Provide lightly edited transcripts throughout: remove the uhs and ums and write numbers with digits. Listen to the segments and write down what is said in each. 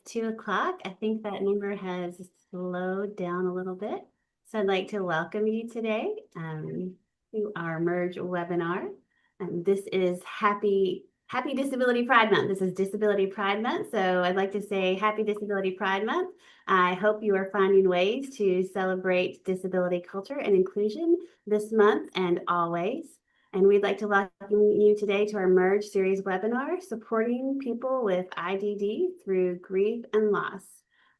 2 o'clock. I think that number has slowed down a little bit. So I'd like to welcome you today to our Merge webinar. This is Happy Disability Pride Month. This is Disability Pride Month. So I'd like to say Happy Disability Pride Month. I hope you are finding ways to celebrate disability culture and inclusion this month and always. And we'd like to welcome you today to our Merge series webinar, supporting people with IDD through grief and loss.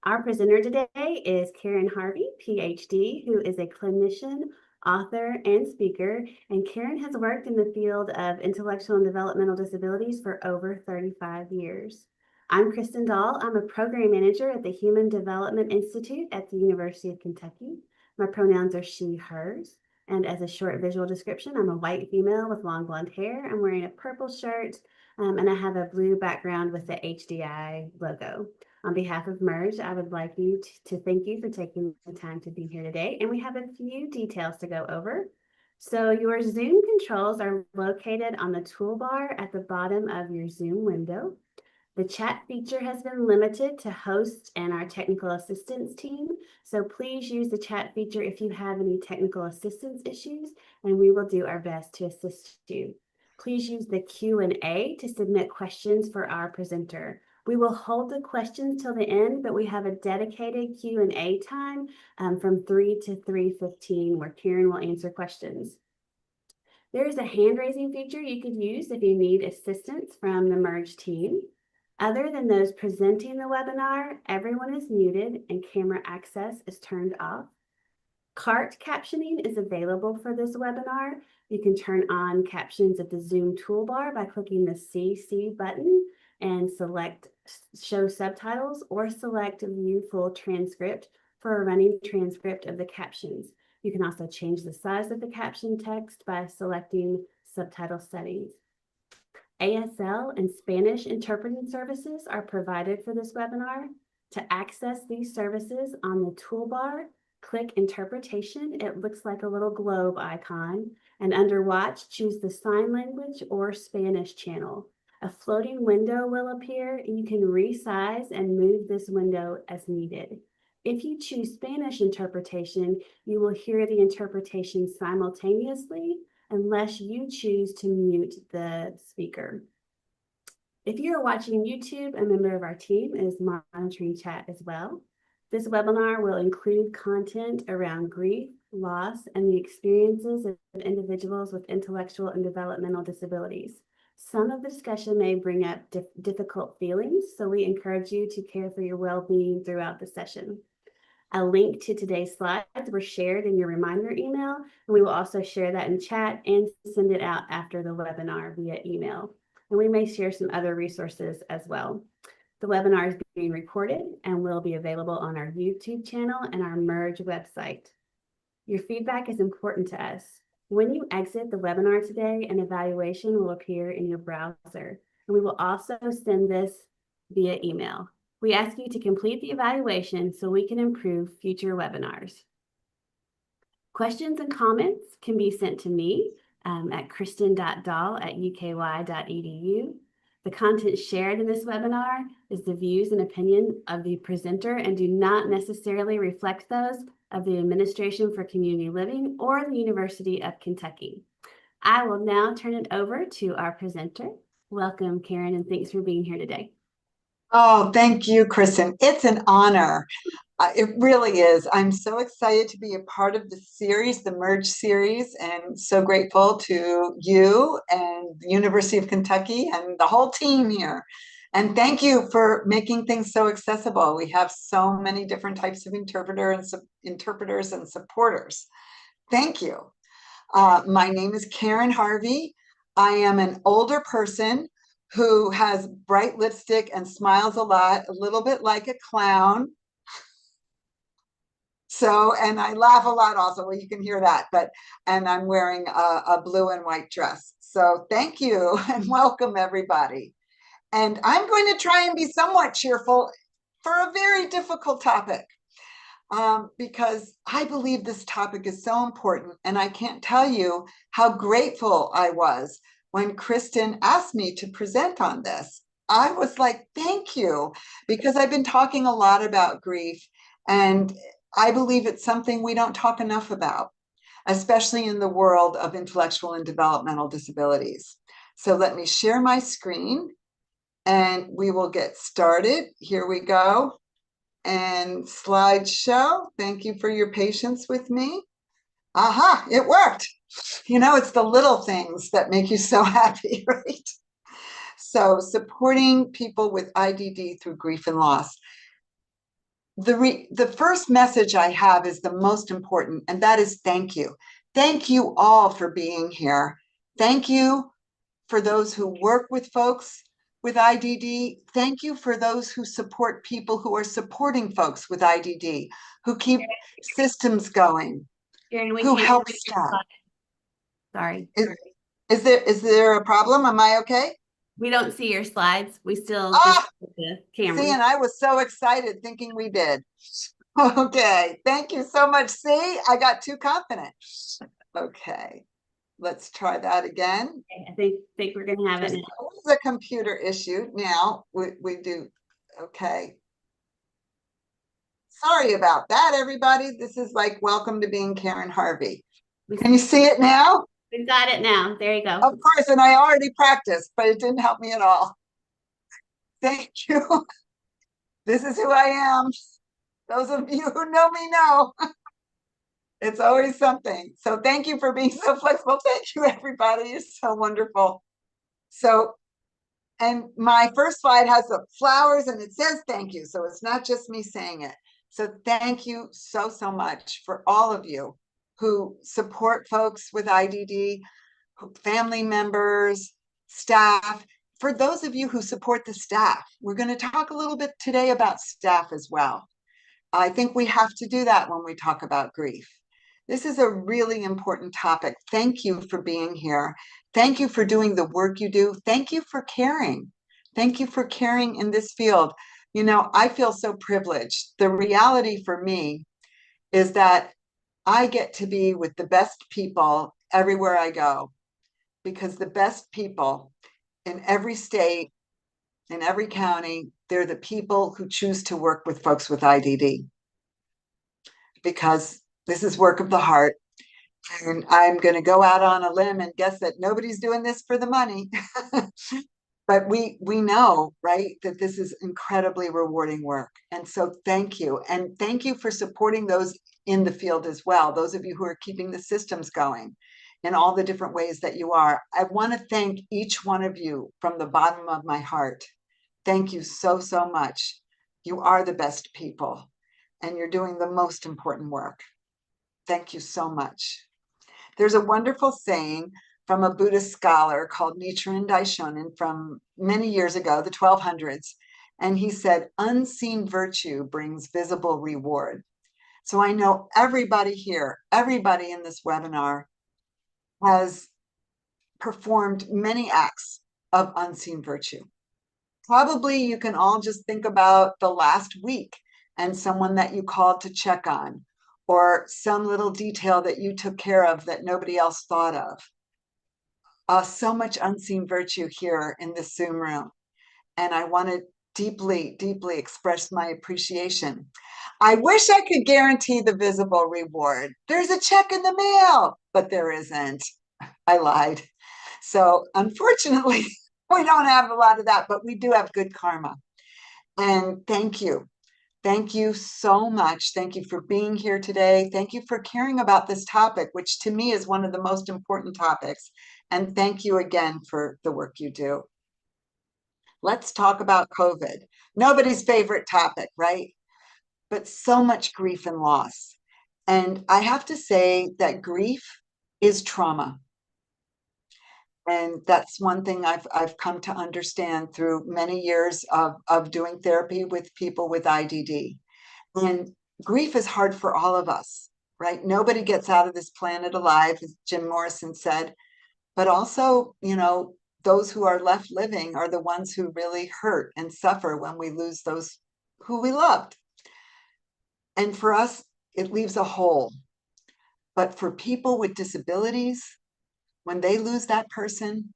Our presenter today is Karen Harvey, PhD, who is a clinician, author, and speaker. And Karen has worked in the field of intellectual and developmental disabilities for over 35 years. I'm Kristen Dahl. I'm a program manager at the Human Development Institute at the University of Kentucky. My pronouns are she, hers. And as a short visual description, I'm a white female with long blonde hair. I'm wearing a purple shirt, and I have a blue background with the HDI logo. On behalf of Merge, I would like you to thank you for taking the time to be here today. And we have a few details to go over. So your Zoom controls are located on the toolbar at the bottom of your Zoom window. The chat feature has been limited to hosts and our technical assistance team. So please use the chat feature if you have any technical assistance issues, and we will do our best to assist you. Please use the Q&A to submit questions for our presenter. We will hold the questions till the end, but we have a dedicated Q&A time from 3 to 3:15 where Karen will answer questions. There is a hand raising feature you could use if you need assistance from the Merge team. Other than those presenting the webinar, everyone is muted and camera access is turned off. CART captioning is available for this webinar. You can turn on captions at the Zoom toolbar by clicking the CC button and select Show Subtitles or select View Full Transcript for a running transcript of the captions. You can also change the size of the caption text by selecting Subtitle Settings. ASL and Spanish interpreting services are provided for this webinar. To access these services on the toolbar, click Interpretation. It looks like a little globe icon. And under Watch, choose the Sign Language or Spanish channel. A floating window will appear. You can resize and move this window as needed. If you choose Spanish interpretation, you will hear the interpretation simultaneously unless you choose to mute the speaker. If you're watching YouTube, a member of our team is monitoring chat as well. This webinar will include content around grief, loss, and the experiences of individuals with intellectual and developmental disabilities. Some of the discussion may bring up difficult feelings, so we encourage you to care for your well-being throughout the session. A link to today's slides were shared in your reminder email, and we will also share that in chat and send it out after the webinar via email. And we may share some other resources as well. The webinar is being recorded and will be available on our YouTube channel and our Merge website. Your feedback is important to us. When you exit the webinar today, an evaluation will appear in your browser, and we will also send this via email. We ask you to complete the evaluation so we can improve future webinars. Questions and comments can be sent to me at kristen.dahl@uky.edu. The content shared in this webinar is the views and opinion of the presenter and do not necessarily reflect those of the Administration for Community Living or the University of Kentucky. I will now turn it over to our presenter. Welcome, Karen, and thanks for being here today. Oh, thank you, Kristen. It's an honor. It really is. I'm so excited to be a part of the series, the Merge series, and so grateful to you and the University of Kentucky and the whole team here. And thank you for making things so accessible. We have so many different types of interpreters and supporters. Thank you. My name is Karen Harvey. I am an older person who has bright lipstick and smiles a lot, a little bit like a clown. So, and I laugh a lot also, well, you can hear that, and I'm wearing a blue and white dress. So thank you and welcome everybody. And I'm going to try and be somewhat cheerful for a very difficult topic because I believe this topic is so important. And I can't tell you how grateful I was when Kristen asked me to present on this. I was like, thank you, because I've been talking a lot about grief, and I believe it's something we don't talk enough about, especially in the world of intellectual and developmental disabilities. So let me share my screen and we will get started. Here we go. And slideshow. Thank you for your patience with me. Aha, it worked. You know, it's the little things that make you so happy, right? So, supporting people with IDD through grief and loss. The first message I have is the most important, and that is thank you. Thank you all for being here. Thank you for those who work with folks with IDD. Thank you for those who support people who are supporting folks with IDD, who keep systems going, Erin, we who can't help see your staff. slide. Sorry. Is there a problem? Am I okay? We don't see your slides. We still just Ah, see the see, camera. and I was so excited thinking we did. Okay, thank you so much. See, I got too confident. Okay, let's try that again. Okay, I think we're gonna have it There's now. always a computer issue. Now we do. Okay. Sorry about that, everybody. This is like welcome to being Karen Harvey. We, Can you see it now? we've got it now. There you go. Of course, and I already practiced, but it didn't help me at all. Thank you. This is who I am. Those of you who know me know it's always something. So thank you for being so flexible. Thank you, everybody. You're so wonderful. So, and my first slide has the flowers and it says thank you. So it's not just me saying it. So thank you so, so much for all of you who support folks with IDD, family members, staff. For those of you who support the staff, we're going to talk a little bit today about staff as well. I think we have to do that when we talk about grief. This is a really important topic. Thank you for being here. Thank you for doing the work you do. Thank you for caring. Thank you for caring in this field. You know, I feel so privileged. The reality for me is that I get to be with the best people everywhere I go, because the best people in every state, in every county, they're the people who choose to work with folks with IDD, because this is work of the heart. And I'm going to go out on a limb and guess that nobody's doing this for the money. But we know, right, that this is incredibly rewarding work. And so thank you. And thank you for supporting those in the field as well, those of you who are keeping the systems going in all the different ways that you are. I want to thank each one of you from the bottom of my heart. Thank you so, so much. You are the best people, and you're doing the most important work. Thank you so much. There's a wonderful saying from a Buddhist scholar called Nichiren Daishonin from many years ago, the 1200s. And he said, unseen virtue brings visible reward. So I know everybody here, everybody in this webinar has performed many acts of unseen virtue. Probably you can all just think about the last week and someone that you called to check on, or some little detail that you took care of that nobody else thought of. So much unseen virtue here in this Zoom room. And I want to deeply, deeply express my appreciation. I wish I could guarantee the visible reward. There's a check in the mail, but there isn't. I lied. So unfortunately, we don't have a lot of that, but we do have good karma. And thank you. Thank you so much. Thank you for being here today. Thank you for caring about this topic, which to me is one of the most important topics. And thank you again for the work you do. Let's talk about COVID. Nobody's favorite topic, right? But so much grief and loss. And I have to say that grief is trauma. And that's one thing I've come to understand through many years of doing therapy with people with IDD. And grief is hard for all of us, right? Nobody gets out of this planet alive, as Jim Morrison said. But also, you know, those who are left living are the ones who really hurt and suffer when we lose those who we loved. And for us, it leaves a hole. But for people with disabilities, when they lose that person,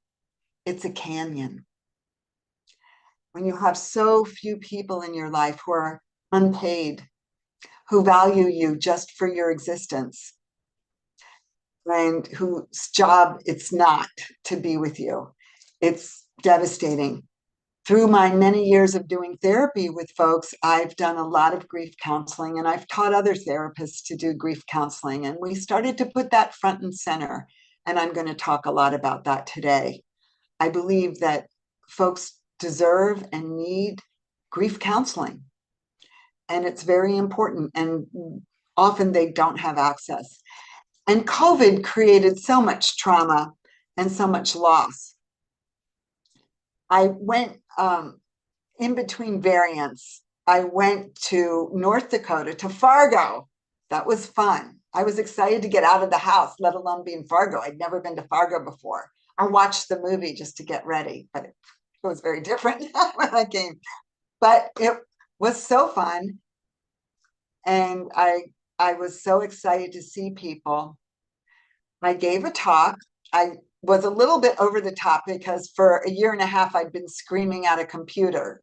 it's a canyon. when you have so few people in your life who are unpaid, who value you just for your existence, and whose job it's not to be with you. It's devastating. Through my many years of doing therapy with folks, I've done a lot of grief counseling and I've taught other therapists to do grief counseling. And we started to put that front and center. And I'm going to talk a lot about that today. I believe that folks deserve and need grief counseling. And it's very important. And often they don't have access. And COVID created so much trauma and so much loss. I went in between variants. I went to North Dakota, to Fargo. That was fun. I was excited to get out of the house, let alone be in Fargo. I'd never been to Fargo before. I watched the movie just to get ready, but it was very different when I came. But it was so fun. And I was so excited to see people. I gave a talk. I was a little bit over the top because for a year and a half, I'd been screaming at a computer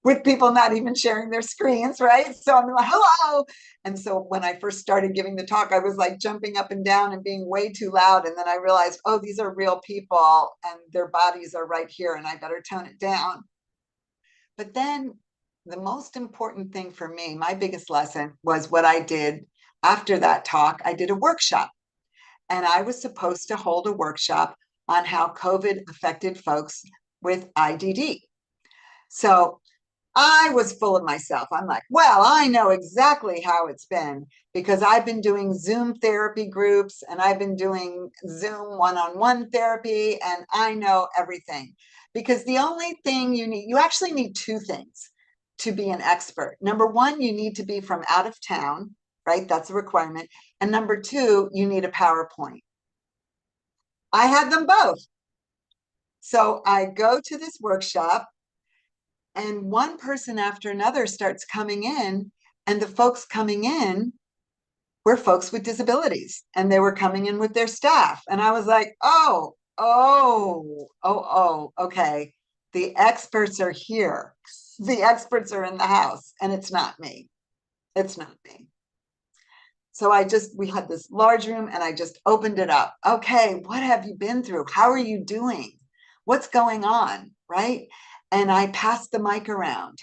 with people not even sharing their screens, right? So I'm like, hello. And so when I first started giving the talk, I was like jumping up and down and being way too loud. And then I realized, oh, these are real people and their bodies are right here and I better tone it down. But then the most important thing for me, my biggest lesson was what I did after that talk. I did a workshop and I was supposed to hold a workshop on how COVID affected folks with IDD. So I was full of myself. I'm like, well, I know exactly how it's been because I've been doing Zoom therapy groups and I've been doing Zoom one-on-one therapy, and I know everything. Because the only thing you actually need two things to be an expert. Number one, you need to be from out of town, right? That's a requirement. And number two, you need a PowerPoint. I had them both. So I go to this workshop and one person after another starts coming in, and the folks coming in were folks with disabilities, and they were coming in with their staff. And I was like, okay. The experts are here. The experts are in the house, and it's not me. It's not me. So we had this large room and I just opened it up. Okay, what have you been through? How are you doing? What's going on? Right? And I passed the mic around.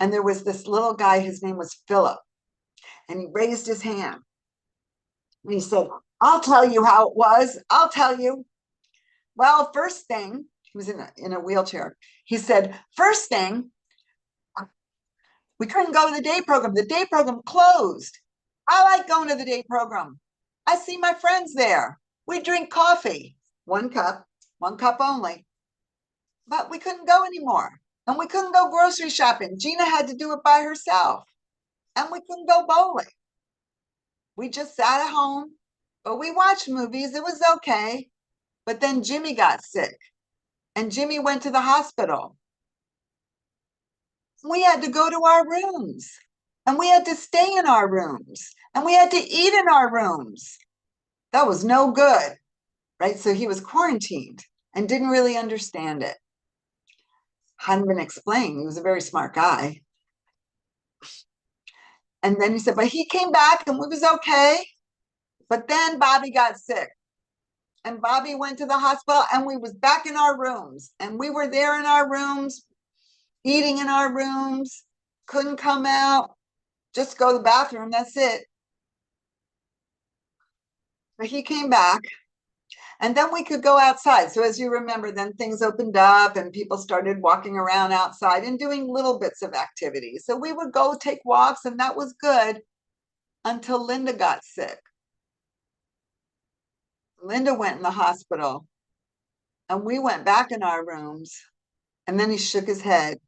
And there was this little guy, his name was Philip, and he raised his hand. And he said, I'll tell you how it was. I'll tell you. Well, first thing, he was in a wheelchair. He said, first thing, we couldn't go to the day program. The day program closed. I like going to the day program. I see my friends there. We drink coffee, one cup only. But we couldn't go anymore. And we couldn't go grocery shopping. Gina had to do it by herself. And we couldn't go bowling. We just sat at home, but we watched movies. It was okay. But then Jimmy got sick and Jimmy went to the hospital. We had to go to our rooms and we had to stay in our rooms and we had to eat in our rooms. That was no good, right? So he was quarantined and didn't really understand it. Hadn't been explained. He was a very smart guy. And then he said, but he came back and it was okay. But then Bobby got sick. And Bobby went to the hospital and we was back in our rooms. And we were there in our rooms, eating in our rooms, couldn't come out, just go to the bathroom, that's it. But he came back. And then we could go outside. So as you remember, then things opened up and people started walking around outside and doing little bits of activity. So we would go take walks and that was good until Linda got sick. Linda went in the hospital and we went back in our rooms. And then he shook his head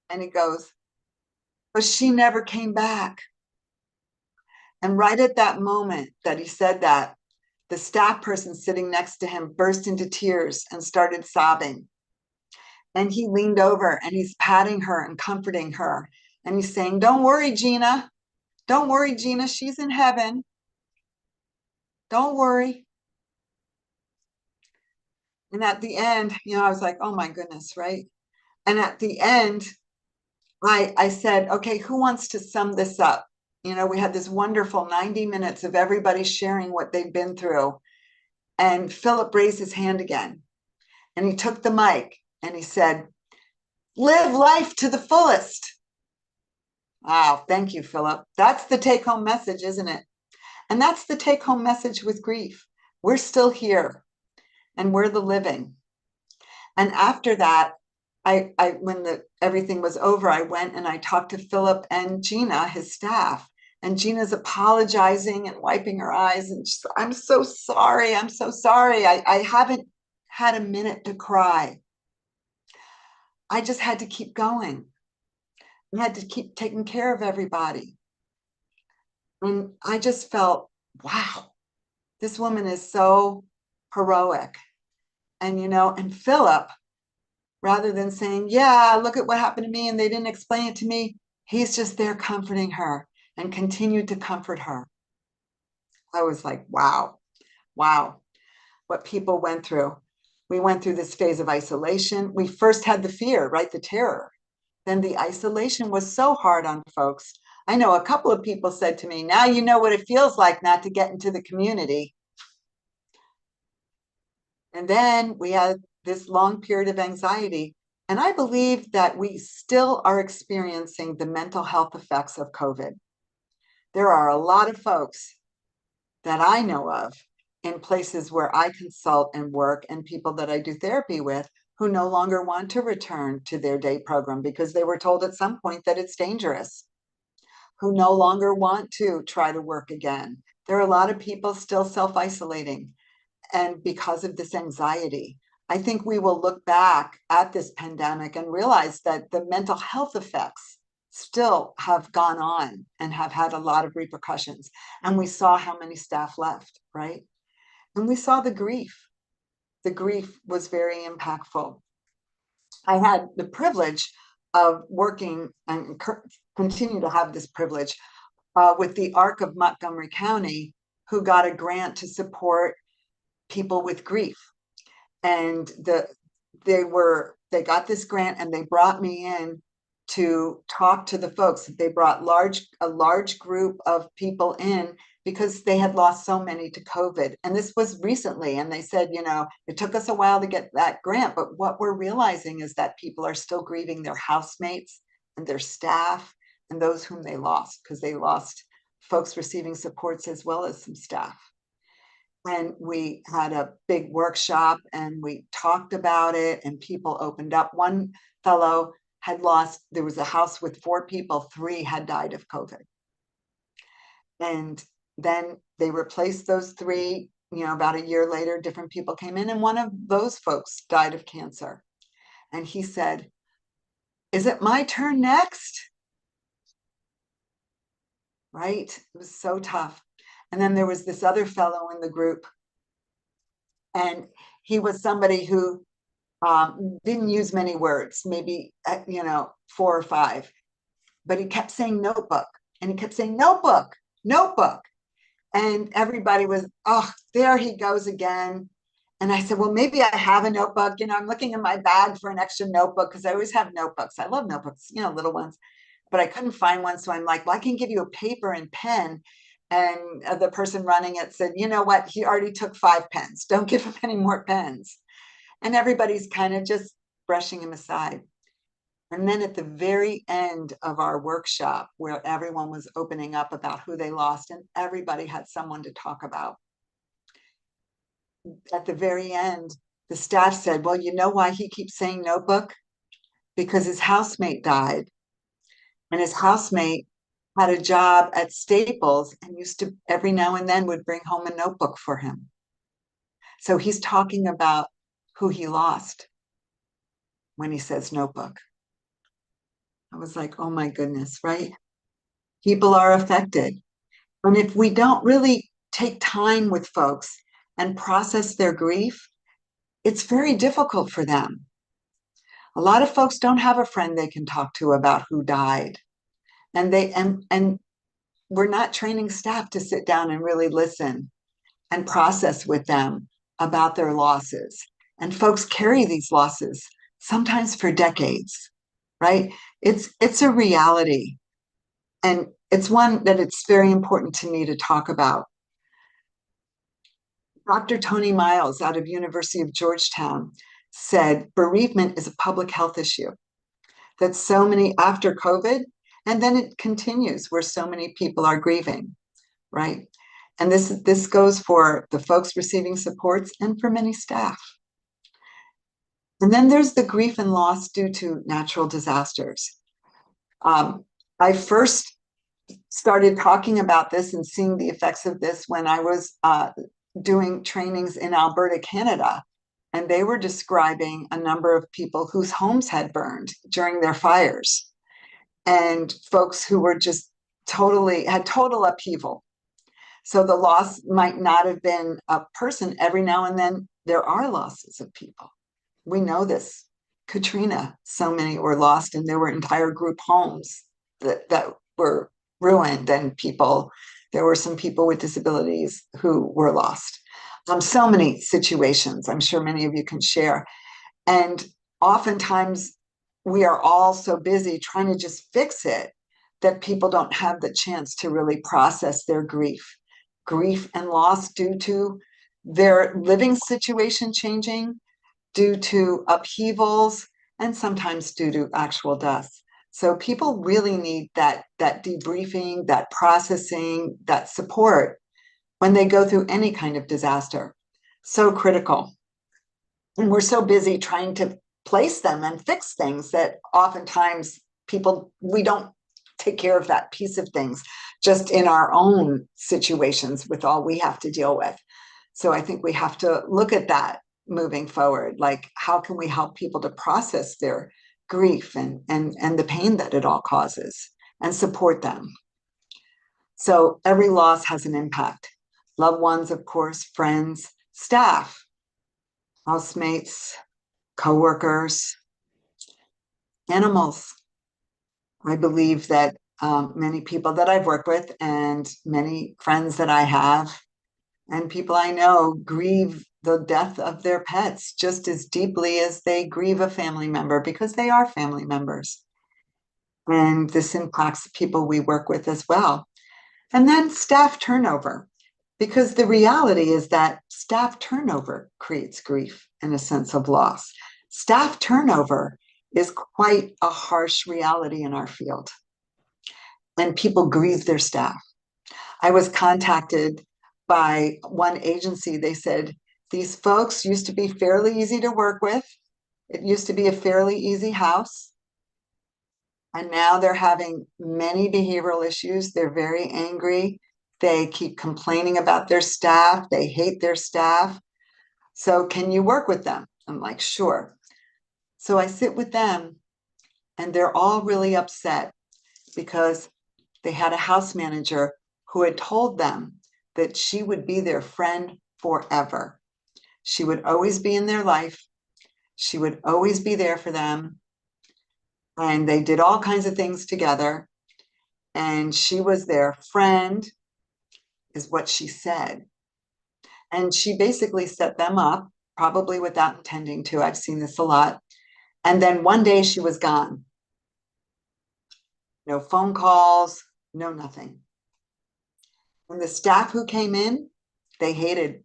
and he goes, but she never came back. And right at that moment that he said that, the staff person sitting next to him burst into tears and started sobbing. And he leaned over and he's patting her and comforting her. And he's saying, don't worry, Gina. Don't worry, Gina. She's in heaven. Don't worry. And at the end, I was like, oh my goodness, right? And at the end, I said, okay, who wants to sum this up? We had this wonderful 90 minutes of everybody sharing what they've been through. And Philip raised his hand again and he took the mic and he said, live life to the fullest. Wow, thank you, Philip. That's the take home message, isn't it? And that's the take home message with grief. We're still here and we're the living. And after that, when everything was over, I went and I talked to Philip and Gina, his staff. And Gina's apologizing and wiping her eyes. And she's, I'm so sorry. I'm so sorry. I haven't had a minute to cry. I just had to keep going. I had to keep taking care of everybody. And I just felt, wow, this woman is so heroic. And Philip, rather than saying, yeah, look at what happened to me and they didn't explain it to me, he's just there comforting her and continued to comfort her. I was like, wow, wow, what people went through. We went through this phase of isolation. We first had the fear, right? The terror. Then the isolation was so hard on folks. I know a couple of people said to me, now you know what it feels like not to get into the community. And then we had this long period of anxiety. And I believe that we still are experiencing the mental health effects of COVID. There are a lot of folks that I know of in places where I consult and work and people that I do therapy with who no longer want to return to their day program because they were told at some point that it's dangerous, who no longer want to try to work again. There are a lot of people still self isolating. And because of this anxiety, I think we will look back at this pandemic and realize that the mental health effects still have gone on and have had a lot of repercussions. And we saw how many staff left, right? And we saw the grief. The grief was very impactful. I had the privilege of working and continue to have this privilege with the ARC of Montgomery County, who got a grant to support people with grief. And they got this grant and they brought me in to talk to the folks. They brought a large group of people in because they had lost so many to COVID. And this was recently. And they said, it took us a while to get that grant, but what we're realizing is that people are still grieving their housemates and their staff and those whom they lost, because they lost folks receiving supports as well as some staff. And we had a big workshop and we talked about it and people opened up. One fellow there was a house with 4 people, 3 had died of COVID. And then they replaced those 3, about a year later, different people came in and one of those folks died of cancer. And he said, is it my turn next? Right? It was so tough. And then there was this other fellow in the group, and he was somebody who didn't use many words, maybe 4 or 5, but he kept saying notebook, and he kept saying notebook, notebook, and everybody was, oh, there he goes again. And I said, well, maybe I have a notebook. I'm looking in my bag for an extra notebook because I always have notebooks. I love notebooks, little ones, but I couldn't find one. So I'm like, well, I can give you a paper and pen. And the person running it said, you know what? He already took 5 pens. Don't give him any more pens. And everybody's kind of just brushing him aside. And then at the very end of our workshop, where everyone was opening up about who they lost and everybody had someone to talk about, at the very end, the staff said, well, you know why he keeps saying notebook? Because his housemate died. And his housemate had a job at Staples and used to every now and then would bring home a notebook for him. So he's talking about who he lost when he says notebook. I was like, oh my goodness, right? People are affected. And if we don't really take time with folks and process their grief, it's very difficult for them. A lot of folks don't have a friend they can talk to about who died. And we're not training staff to sit down and really listen and process with them about their losses. And folks carry these losses, sometimes for decades, right? It's a reality. And it's one that it's very important to me to talk about. Dr. Tony Miles out of University of Georgetown said bereavement is a public health issue. That so many after COVID, and then it continues where so many people are grieving, right? And this goes for the folks receiving supports and for many staff. And then there's the grief and loss due to natural disasters. I first started talking about this and seeing the effects of this when I was doing trainings in Alberta, Canada. And they were describing a number of people whose homes had burned during their fires and folks who were just had total upheaval. So the loss might not have been a person. Every now and then there are losses of people. We know this. Katrina, so many were lost, and there were entire group homes that were ruined, and there were some people with disabilities who were lost. So many situations, I'm sure many of you can share. And oftentimes we are all so busy trying to just fix it that people don't have the chance to really process their grief and loss due to their living situation changing, due to upheavals, and sometimes due to actual deaths. So people really need that debriefing, that processing, that support when they go through any kind of disaster. So critical. And we're so busy trying to place them and fix things that oftentimes we don't take care of that piece of things just in our own situations with all we have to deal with. So I think we have to look at that moving forward. Like, how can we help people to process their grief and the pain that it all causes and support them? So every loss has an impact. Loved ones, of course, friends, staff, housemates, coworkers, animals. I believe that many people that I've worked with and many friends that I have and people I know grieve the death of their pets just as deeply as they grieve a family member because they are family members. And this impacts the people we work with as well. And then staff turnover, because the reality is that staff turnover creates grief and a sense of loss. Staff turnover is quite a harsh reality in our field. And people grieve their staff. I was contacted by one agency. They said, these folks used to be fairly easy to work with. It used to be a fairly easy house. And now they're having many behavioral issues. They're very angry. They keep complaining about their staff. They hate their staff. So can you work with them? I'm like, sure. So I sit with them and they're all really upset because they had a house manager who had told them that she would be their friend forever. She would always be in their life. She would always be there for them. And they did all kinds of things together. And she was their friend, is what she said. And she basically set them up, probably without intending to. I've seen this a lot. And then one day she was gone. No phone calls, no nothing. And the staff who came in, they hated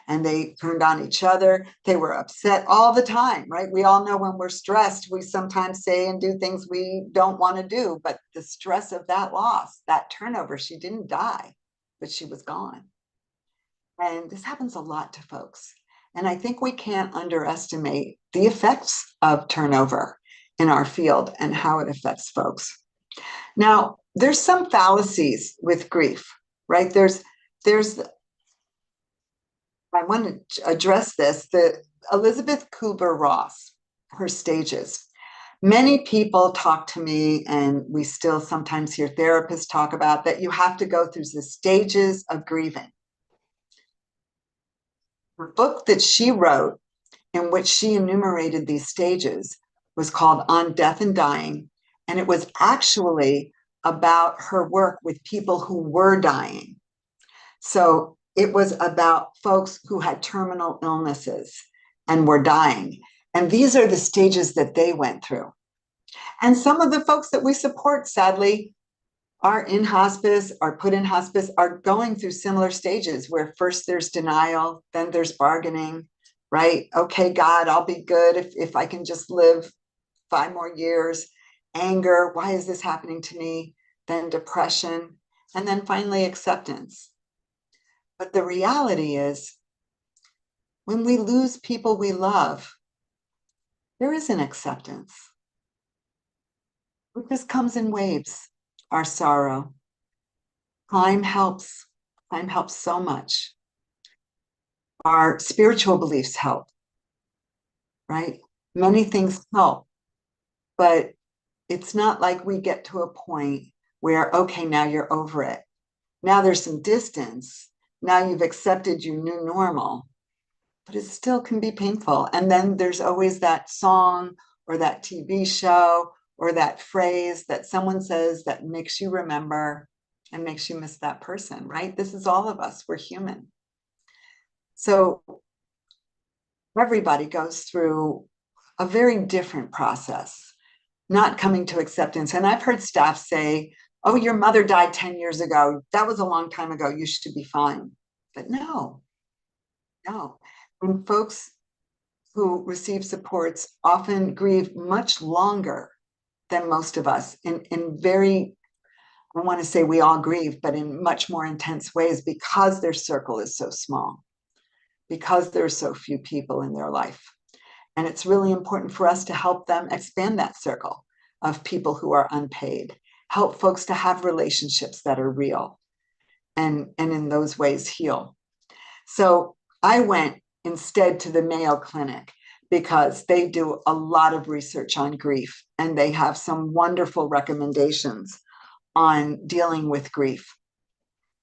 and they turned on each other. They were upset all the time, right? We all know when we're stressed, we sometimes say and do things we don't want to do. But the stress of that loss, that turnover, she didn't die, but she was gone. And this happens a lot to folks. And I think we can't underestimate the effects of turnover in our field and how it affects folks. Now, there's some fallacies with grief, right? I want to address this, the Elizabeth Kubler-Ross, her stages. Many people talk to me, and we still sometimes hear therapists talk about that you have to go through the stages of grieving. The book that she wrote, in which she enumerated these stages, was called On Death and Dying, and it was actually about her work with people who were dying. So it was about folks who had terminal illnesses and were dying. And these are the stages that they went through. And some of the folks that we support, sadly, are in hospice, are put in hospice, are going through similar stages where first there's denial, then there's bargaining, right? Okay, God, I'll be good if I can just live 5 more years. Anger, why is this happening to me? Then depression, and then finally acceptance. But the reality is, when we lose people we love, there is an acceptance. It just comes in waves, our sorrow. Time helps. Time helps so much. Our spiritual beliefs help, right? Many things help, but it's not like we get to a point where, okay, now you're over it. Now there's some distance. Now you've accepted your new normal, but it still can be painful. And then there's always that song or that TV show or that phrase that someone says that makes you remember and makes you miss that person, right? This is all of us. We're human. So everybody goes through a very different process, not coming to acceptance. And I've heard staff say, oh, your mother died 10 years ago. That was a long time ago. You should be fine. But no, no. When folks who receive supports often grieve much longer than most of us in very, I want to say we all grieve, but in much more intense ways because their circle is so small, because there are so few people in their life. And it's really important for us to help them expand that circle of people who are unpaid, help folks to have relationships that are real and in those ways heal. So I went instead to the Mayo Clinic because they do a lot of research on grief and they have some wonderful recommendations on dealing with grief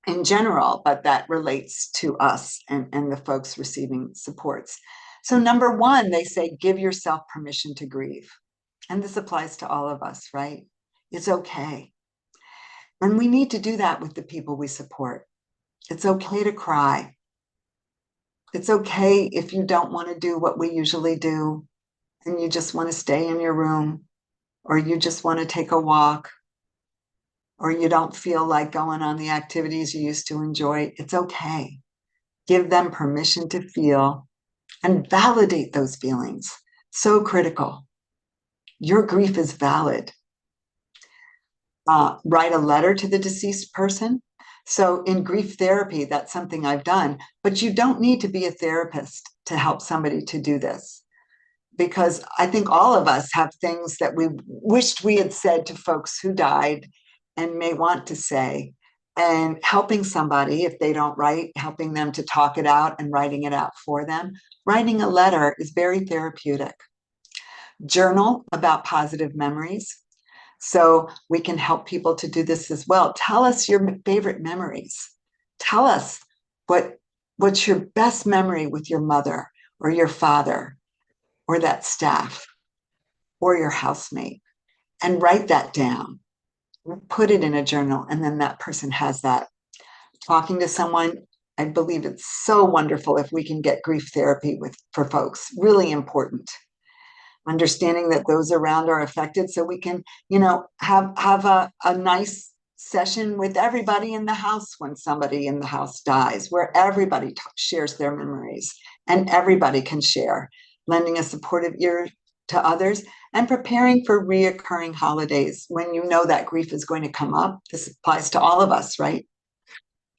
in general, but that relates to us and the folks receiving supports. So, number one, they say give yourself permission to grieve. And this applies to all of us, right? It's okay. And we need to do that with the people we support. It's okay to cry. It's okay if you don't want to do what we usually do and you just want to stay in your room or you just want to take a walk or you don't feel like going on the activities you used to enjoy. It's okay. Give them permission to feel and validate those feelings. So critical. Your grief is valid. Write a letter to the deceased person. So in grief therapy, that's something I've done, but you don't need to be a therapist to help somebody to do this. Because I think all of us have things that we wished we had said to folks who died and may want to say. And helping somebody, if they don't write, helping them to talk it out and writing it out for them. Writing a letter is very therapeutic. Journal about positive memories. So we can help people to do this as well. Tell us your favorite memories. Tell us what what's your best memory with your mother or your father or that staff or your housemate and write that down. Put it in a journal and then that person has that. Talking to someone, I believe it's so wonderful if we can get grief therapy with for folks. Really important. Understanding that those around are affected so we can have a nice session with everybody in the house when somebody in the house dies where everybody shares their memories and everybody can share, lending a supportive ear to others and preparing for reoccurring holidays when you know that grief is going to come up. This applies to all of us, right?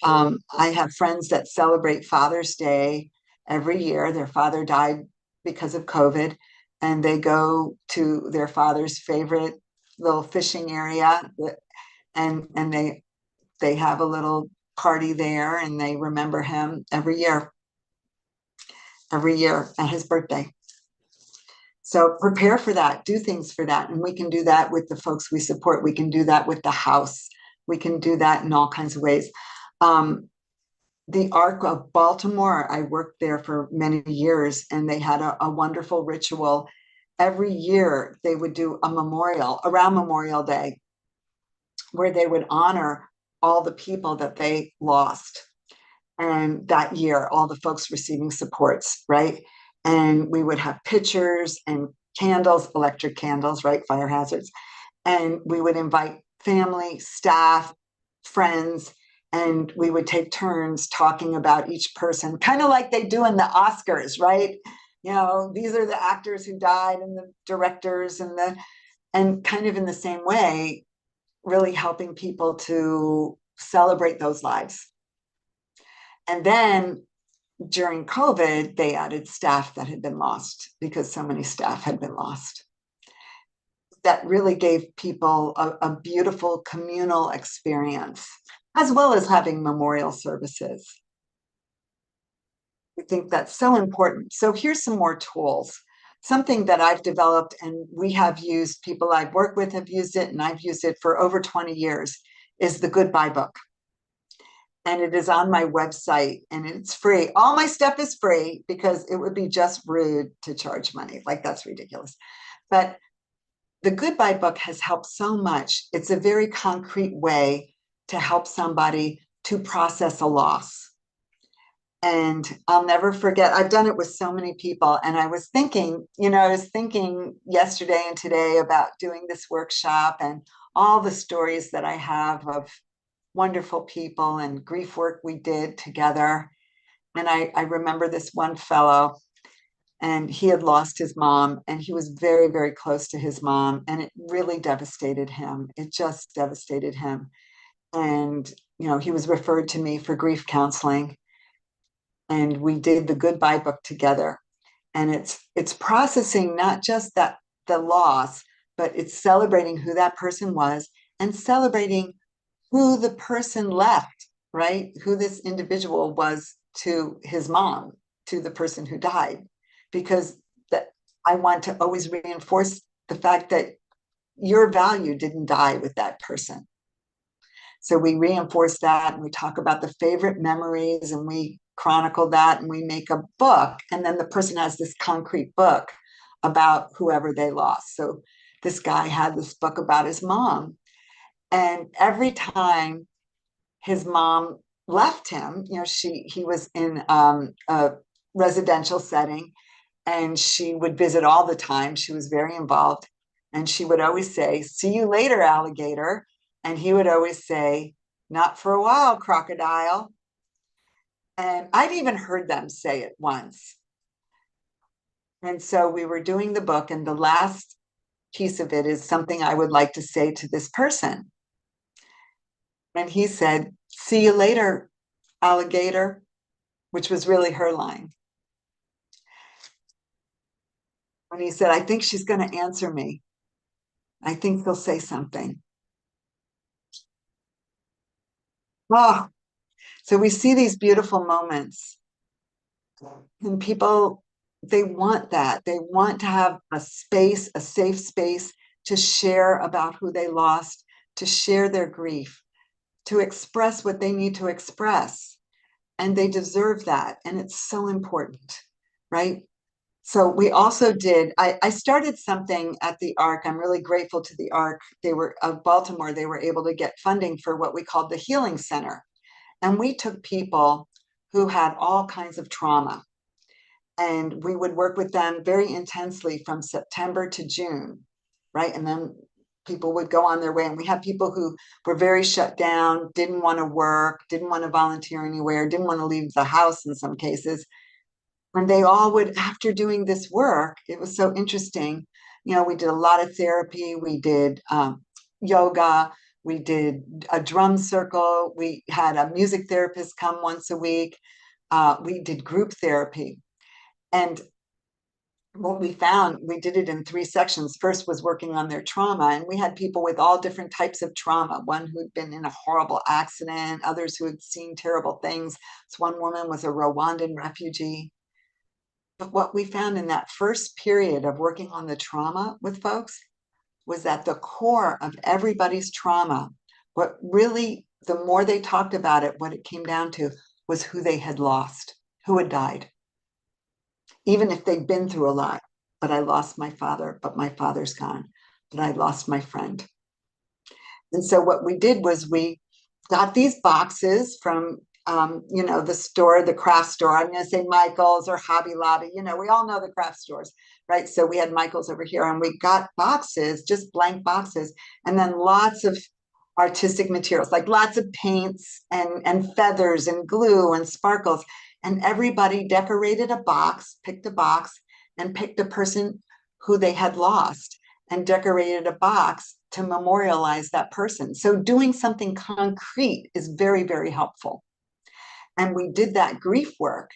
I have friends that celebrate Father's Day every year. Their father died because of COVID, and they go to their father's favorite little fishing area, and they have a little party there, and they remember him every year at his birthday. So prepare for that, do things for that, and we can do that with the folks we support. We can do that with the house. We can do that in all kinds of ways. The Arc of Baltimore, I worked there for many years, and they had a wonderful ritual. Every year, they would do a memorial around Memorial Day where they would honor all the people that they lost. And that year, all the folks receiving supports, right? And we would have pictures and candles, electric candles, right? Fire hazards. And we would invite family, staff, friends, and we would take turns talking about each person, kind of like they do in the Oscars, right? You know, these are the actors who died and the directors and kind of in the same way, really helping people to celebrate those lives. And then during COVID, they added staff that had been lost because so many staff had been lost. That really gave people a beautiful communal experience, as well as having memorial services. I think that's so important. So here's some more tools. Something that I've developed and we have used, people I've worked with have used it, and I've used it for over 20 years, is the Goodbye Book. And it is on my website and it's free. All my stuff is free because it would be just rude to charge money. Like, that's ridiculous. But the Goodbye Book has helped so much. It's a very concrete way to help somebody to process a loss. And I'll never forget, I've done it with so many people. And I was thinking, I was thinking yesterday and today about doing this workshop and all the stories that I have of wonderful people and grief work we did together. And I remember this one fellow, and he had lost his mom, and he was very, very close to his mom, and it really devastated him. It just devastated him. And, he was referred to me for grief counseling, and we did the Goodbye Book together. And it's processing not just that the loss, but it's celebrating who that person was and celebrating who the person left, right? Who this individual was to his mom, to the person who died. Because that I want to always reinforce the fact that your value didn't die with that person. So we reinforce that and we talk about the favorite memories and we chronicle that and we make a book. And then the person has this concrete book about whoever they lost. So this guy had this book about his mom. And every time his mom left him, he was in a residential setting and she would visit all the time. She was very involved. And she would always say, "See you later, alligator." And he would always say, "Not for a while, crocodile." And I've even heard them say it once. And so we were doing the book, and the last piece of it is something I would like to say to this person. And he said, "See you later, alligator," which was really her line. When he said, "I think she's going to answer me. I think they'll say something." Oh, so we see these beautiful moments, and people, they want that. They want to have a space, a safe space to share about who they lost, to share their grief, to express what they need to express. And they deserve that. And it's so important, right? So we also did, I started something at the ARC. I'm really grateful to the ARC. They were of Baltimore. They were able to get funding for what we called the Healing Center. And we took people who had all kinds of trauma and we would work with them very intensely from September to June, right? And then people would go on their way. And we had people who were very shut down, didn't want to work, didn't want to volunteer anywhere, didn't want to leave the house in some cases. And they all would, after doing this work, it was so interesting. We did a lot of therapy, we did yoga, we did a drum circle, we had a music therapist come once a week, we did group therapy. And what we found, we did it in 3 sections. First was working on their trauma, and we had people with all different types of trauma. One who'd been in a horrible accident, others who had seen terrible things. This one woman was a Rwandan refugee. But what we found in that first period of working on the trauma with folks was that the core of everybody's trauma, what really, the more they talked about it, what it came down to was who they had lost, who had died. Even if they'd been through a lot. But I lost my father, but my father's gone. But I lost my friend. And so what we did was we got these boxes from the store, the craft store. I'm going to say Michael's or Hobby Lobby. We all know the craft stores, right? So we had Michael's over here, and we got boxes, just blank boxes, and then lots of artistic materials, like lots of paints and feathers and glue and sparkles. And everybody decorated a box, picked a box, and picked a person who they had lost and decorated a box to memorialize that person. So doing something concrete is very, very helpful. And we did that grief work.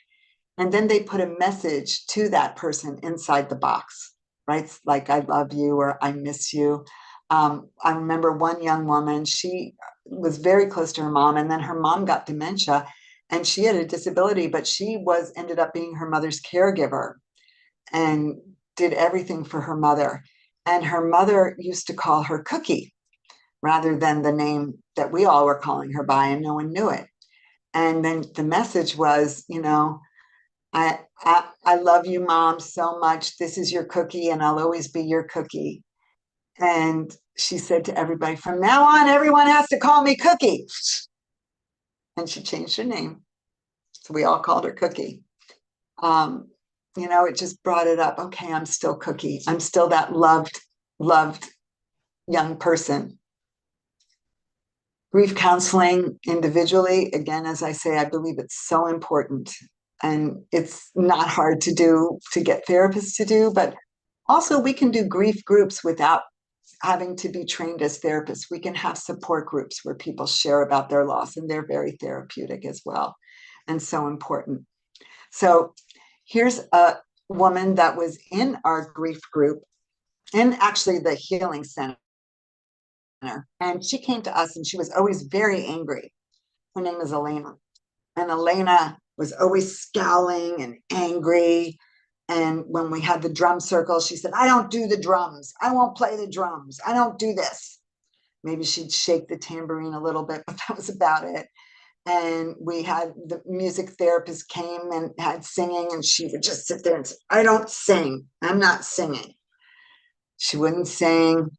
And then they put a message to that person inside the box, right? Like, I love you or I miss you. I remember one young woman, she was very close to her mom, and then her mom got dementia and she had a disability, but she ended up being her mother's caregiver and did everything for her mother. And her mother used to call her Cookie rather than the name that we all were calling her by, and no one knew it. And then the message was, I love you, Mom, so much. This is your cookie, and I'll always be your cookie. And she said to everybody, from now on, everyone has to call me Cookie. And she changed her name. So we all called her Cookie. Um, it just brought it up. Okay, I'm still Cookie. I'm still that loved young person. Grief counseling individually, again, as I say, I believe it's so important. And it's not hard to do, to get therapists to do, but also we can do grief groups without having to be trained as therapists. We can have support groups where people share about their loss, and they're very therapeutic as well, and so important. So here's a woman that was in our grief group, and actually the healing center. And she came to us and she was always very angry. Her name is Elena. And Elena was always scowling and angry. And when we had the drum circle, she said, I don't do the drums. I won't play the drums. I don't do this. Maybe she'd shake the tambourine a little bit, but that was about it. And we had the music therapist came and had singing, and she would just sit there and say, I don't sing. I'm not singing. She wouldn't sing.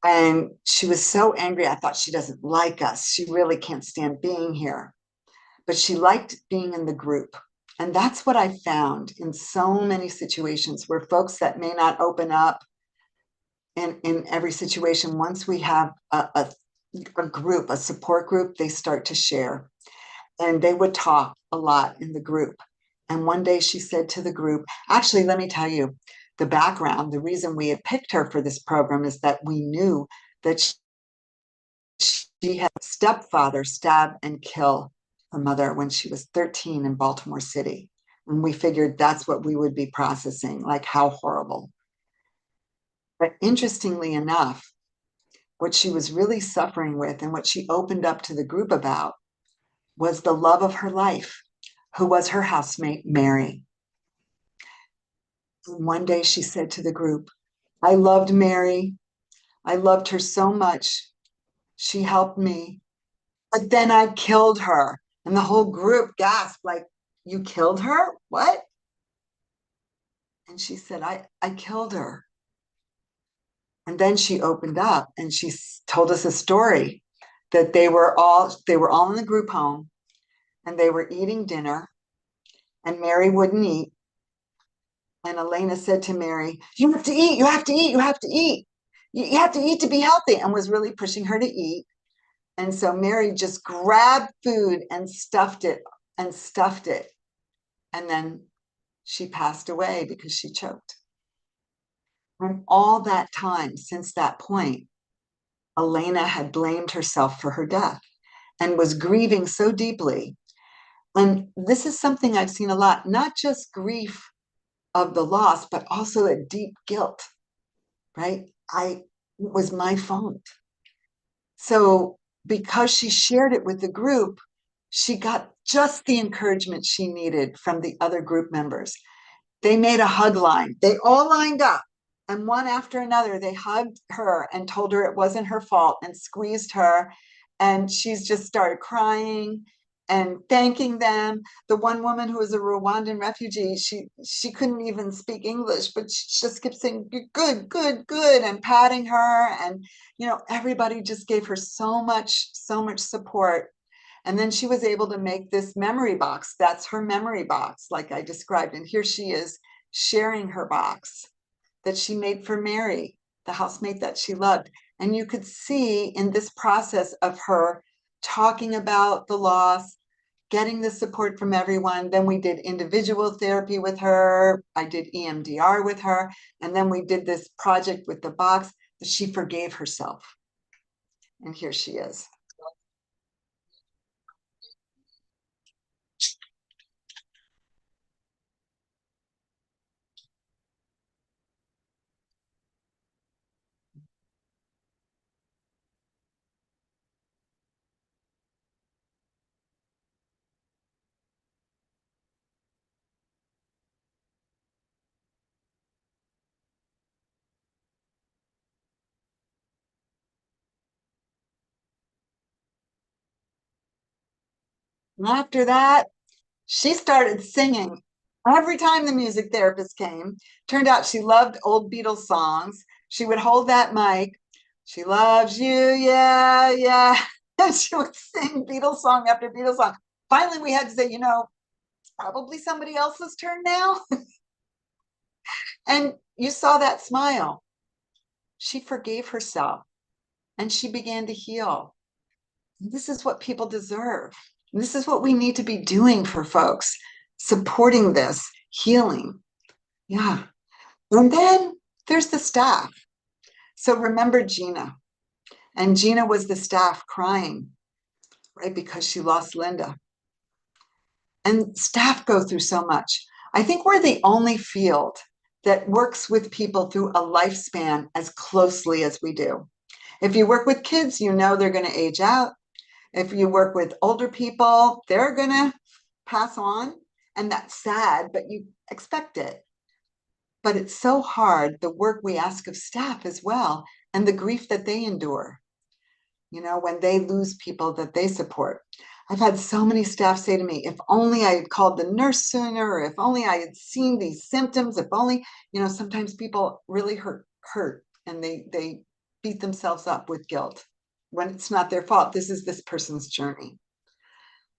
And she was so angry. I thought, she doesn't like us. She really can't stand being here. But she liked being in the group. And that's what I found in so many situations where folks that may not open up in every situation, once we have a group, a support group, they start to share. And they would talk a lot in the group. And one day she said to the group, actually, let me tell you the background. The reason we had picked her for this program is that we knew that she had a stepfather stab and kill her mother when she was 13 in Baltimore City. And we figured that's what we would be processing, like how horrible. But interestingly enough, what she was really suffering with and what she opened up to the group about was the love of her life, who was her housemate, Mary. And one day she said to the group, I loved Mary. I loved her so much. She helped me. But then I killed her. And the whole group gasped, like, you killed her? What? And she said, I killed her. And then she opened up and she told us a story that they were all in the group home and they were eating dinner, and Mary wouldn't eat. And Elena said to Mary, you have to eat, you have to eat, you have to eat. You have to eat to be healthy, and was really pushing her to eat. And so Mary just grabbed food and stuffed it and stuffed it. And then she passed away because she choked. And all that time since that point, Elena had blamed herself for her death and was grieving so deeply. And this is something I've seen a lot, not just grief of the loss, but also a deep guilt, right? It was my fault. So because she shared it with the group, she got just the encouragement she needed from the other group members. They made a hug line. They all lined up, and one after another, they hugged her and told her it wasn't her fault and squeezed her. And she's just started crying and thanking them. The one woman who was a Rwandan refugee, she couldn't even speak English, but she just kept saying, good, good, good, and patting her. And, everybody just gave her so much support. And then she was able to make this memory box. That's her memory box, like I described. And here she is sharing her box that she made for Mary, the housemate that she loved. And you could see in this process of her talking about the loss, getting the support from everyone. Then we did individual therapy with her. I did EMDR with her. And then we did this project with the box that she forgave herself. And here she is. And after that, she started singing every time the music therapist came. Turned out she loved old Beatles songs. She would hold that mic. She loves you, yeah, yeah. And she would sing Beatles song after Beatles song. Finally, we had to say, it's probably somebody else's turn now. And you saw that smile. She forgave herself and she began to heal. This is what people deserve. This is what we need to be doing for folks, supporting this healing. Yeah. And then there's the staff. So remember Gina. And Gina was the staff crying, right? Because she lost Linda. And staff go through so much. I think we're the only field that works with people through a lifespan as closely as we do. If you work with kids, you know they're going to age out. If you work with older people, they're going to pass on. And that's sad, but you expect it. But it's so hard, the work we ask of staff as well, and the grief that they endure, when they lose people that they support. I've had so many staff say to me, if only I had called the nurse sooner, or if only I had seen these symptoms, if only, sometimes people really hurt and they beat themselves up with guilt when it's not their fault. This is this person's journey.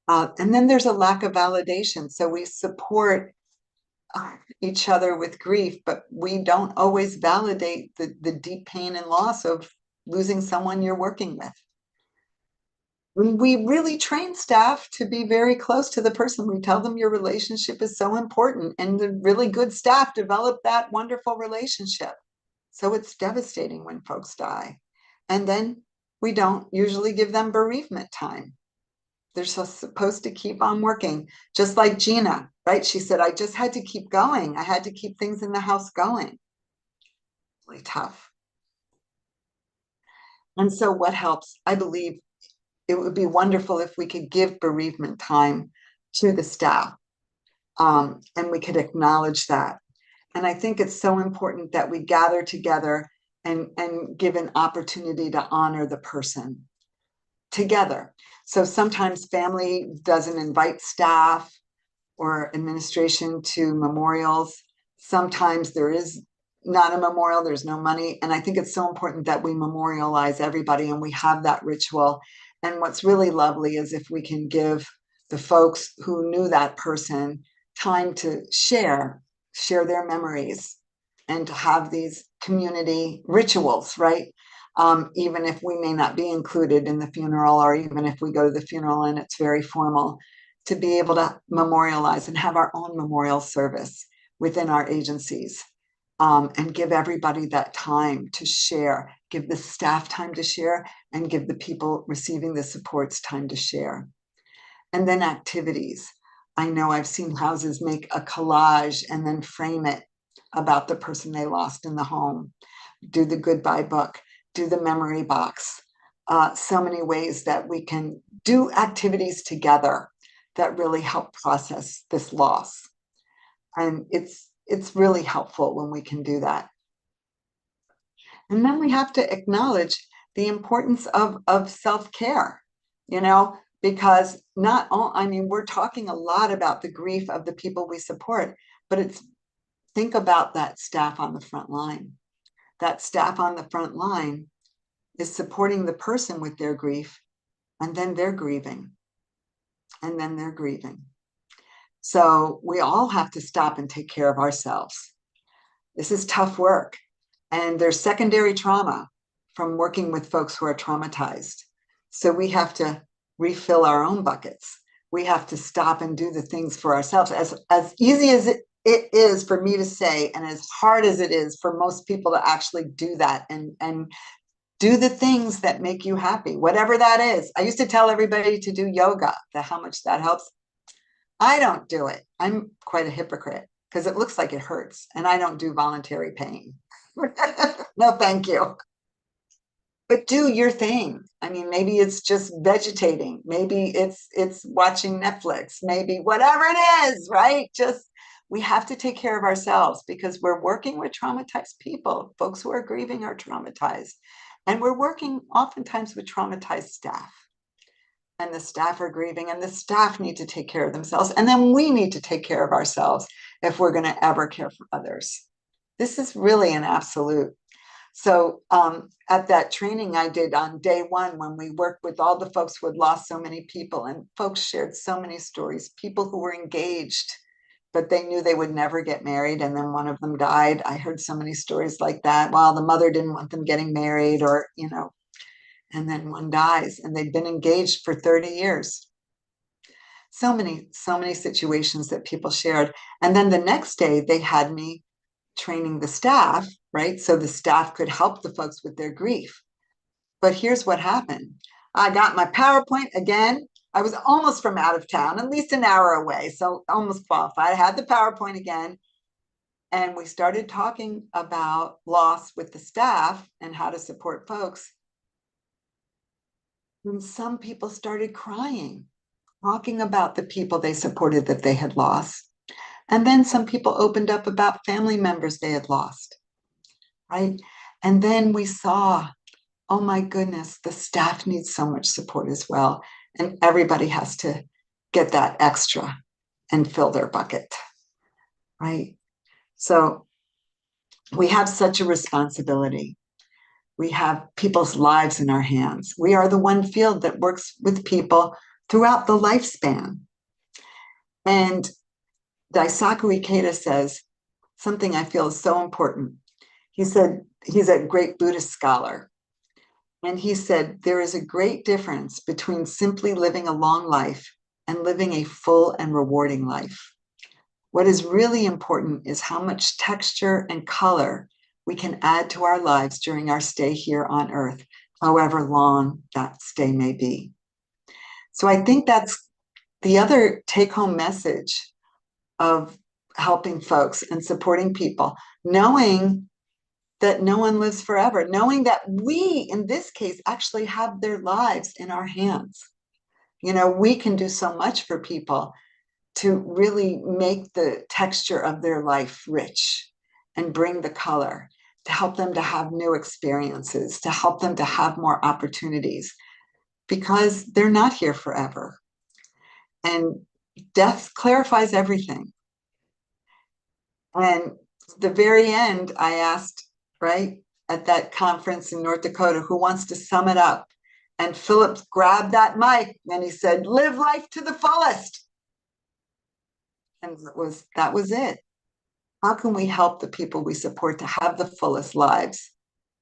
And then there's a lack of validation. So we support each other with grief, but we don't always validate the deep pain and loss of losing someone you're working with. We really train staff to be very close to the person. We tell them your relationship is so important, and the really good staff develop that wonderful relationship. So it's devastating when folks die. And then we don't usually give them bereavement time. They're supposed to keep on working, just like Gina, right? She said, I just had to keep going. I had to keep things in the house going. Really tough. And so, what helps? I believe it would be wonderful if we could give bereavement time to the staff, and we could acknowledge that. And I think it's so important that we gather together and give an opportunity to honor the person together. So sometimes family doesn't invite staff or administration to memorials. Sometimes there is not a memorial, there's no money. And I think it's so important that we memorialize everybody and we have that ritual. And what's really lovely is if we can give the folks who knew that person time to share their memories and to have these community rituals, right? Even if we may not be included in the funeral, or even if we go to the funeral and it's very formal, to be able to memorialize and have our own memorial service within our agencies, and give everybody that time to share, give the staff time to share, and give the people receiving the supports time to share. And then activities. I know I've seen houses make a collage and then frame it about the person they lost in the home, do the goodbye book, do the memory box. So many ways that we can do activities together that really help process this loss. And it's really helpful when we can do that. And then we have to acknowledge the importance of self-care, because not all, I mean, we're talking a lot about the grief of the people we support, but think about that staff on the front line. That staff on the front line is supporting the person with their grief, and then they're grieving. and then they're grieving. So we all have to stop and take care of ourselves. This is tough work. And there's secondary trauma from working with folks who are traumatized. So we have to refill our own buckets. We have to stop and do the things for ourselves. As easy as it is for me to say, and as hard as it is for most people to actually do that and do the things that make you happy, whatever that is. I used to tell everybody to do yoga, how much that helps. I don't do it. I'm quite a hypocrite because it looks like it hurts, and I don't do voluntary pain. No, thank you. But do your thing. I mean, maybe it's just vegetating. Maybe it's watching Netflix. Maybe whatever it is, right? Just we have to take care of ourselves because we're working with traumatized people. Folks who are grieving are traumatized. And we're working oftentimes with traumatized staff. And the staff are grieving, and the staff need to take care of themselves. And then we need to take care of ourselves if we're going to ever care for others. This is really an absolute. So at that training I did on day one, when we worked with all the folks who had lost so many people, and folks shared so many stories, people who were engaged, but they knew they would never get married, and then one of them died. I heard so many stories like that. Well, the mother didn't want them getting married, or, and then one dies, and they've been engaged for 30 years. So many situations that people shared. And then the next day they had me training the staff, right? So the staff could help the folks with their grief. But here's what happened. I got my PowerPoint again. I was almost from out of town, at least an hour away, so almost qualified. I had the PowerPoint again, and we started talking about loss with the staff and how to support folks. And some people started crying, talking about the people they supported that they had lost. And then some people opened up about family members they had lost, right? And then we saw, oh my goodness, the staff needs so much support as well. And everybody has to get that extra and fill their bucket, right? So we have such a responsibility. We have people's lives in our hands. We are the one field that works with people throughout the lifespan. And Daisaku Ikeda says something I feel is so important. He said, he's a great Buddhist scholar. And he said, there is a great difference between simply living a long life and living a full and rewarding life. What is really important is how much texture and color we can add to our lives during our stay here on earth, however long that stay may be. So I think that's the other take-home message of helping folks and supporting people, knowing that no one lives forever, knowing that we, in this case, actually have their lives in our hands. We can do so much for people to really make the texture of their life rich and bring the color, to help them to have new experiences, to help them to have more opportunities, because they're not here forever. And death clarifies everything. And the very end, I asked, right, at that conference in North Dakota, who wants to sum it up? And Philip grabbed that mic and he said, live life to the fullest. And that was it. How can we help the people we support to have the fullest lives,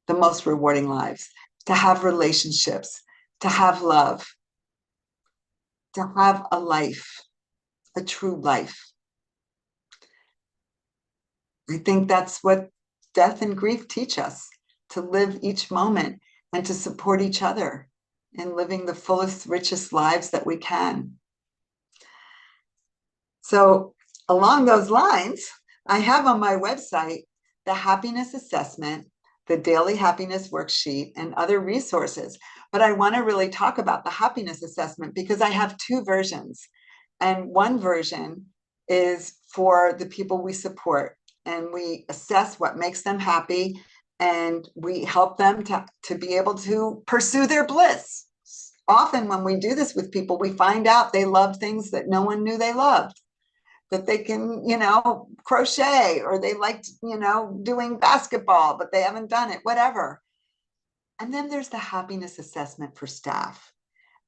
the most rewarding lives, to have relationships, to have love, to have a life, a true life? I think that's what death and grief teach us, to live each moment and to support each other in living the fullest, richest lives that we can. So along those lines, I have on my website the happiness assessment, the daily happiness worksheet, and other resources. But I want to really talk about the happiness assessment because I have two versions. And one version is for the people we support, and we assess what makes them happy, and we help them to be able to pursue their bliss. Often when we do this with people, we find out they love things that no one knew they loved, that they can, crochet, or they liked, doing basketball, but they haven't done it, whatever. And then there's the happiness assessment for staff.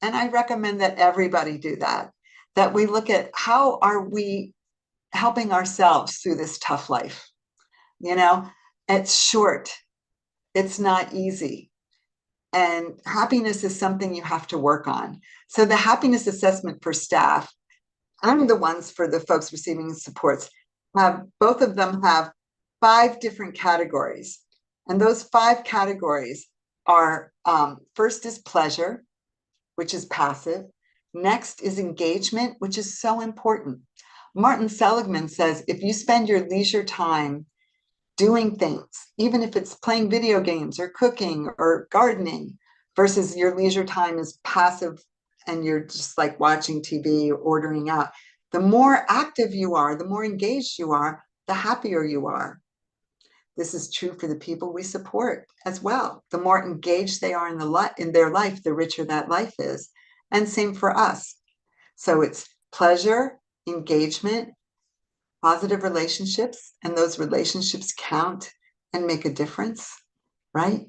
And I recommend that everybody do that. that we look at how are we helping ourselves through this tough life. You know, it's short, it's not easy. And happiness is something you have to work on. So the happiness assessment for staff and the ones for the folks receiving supports have, both of them have 5 different categories. And those 5 categories are, first is pleasure, which is passive. Next is engagement, which is so important. Martin Seligman says if you spend your leisure time doing things, even if it's playing video games or cooking or gardening, versus your leisure time is passive and you're just like watching TV or ordering out, the more active you are, the more engaged you are, the happier you are. This is true for the people we support as well. The more engaged they are in their life, the richer that life is. And same for us. So it's pleasure, engagement, positive relationships, and those relationships count and make a difference, right?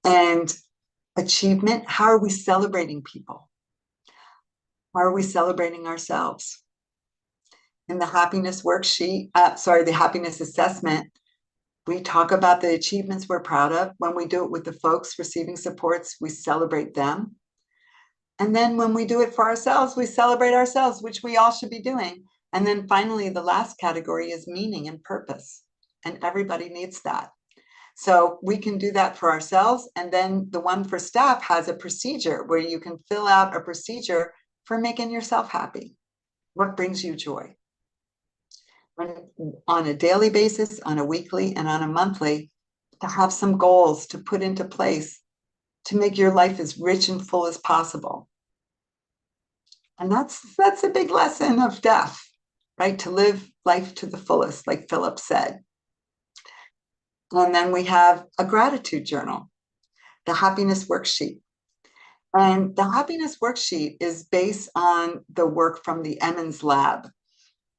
And achievement, how are we celebrating people? How are we celebrating ourselves? In the happiness worksheet, the happiness assessment, we talk about the achievements we're proud of. When we do it with the folks receiving supports, we celebrate them. And then when we do it for ourselves, we celebrate ourselves, which we all should be doing. And then finally, the last category is meaning and purpose. And everybody needs that. So we can do that for ourselves. And then the one for staff has a procedure where you can fill out a procedure for making yourself happy. What brings you joy? On a daily basis, on a weekly, and on a monthly, to have some goals to put into place to make your life as rich and full as possible. And that's a big lesson of death, right? To live life to the fullest, like Philip said. And then we have a gratitude journal, the happiness worksheet. And the happiness worksheet is based on the work from the Emmons Lab.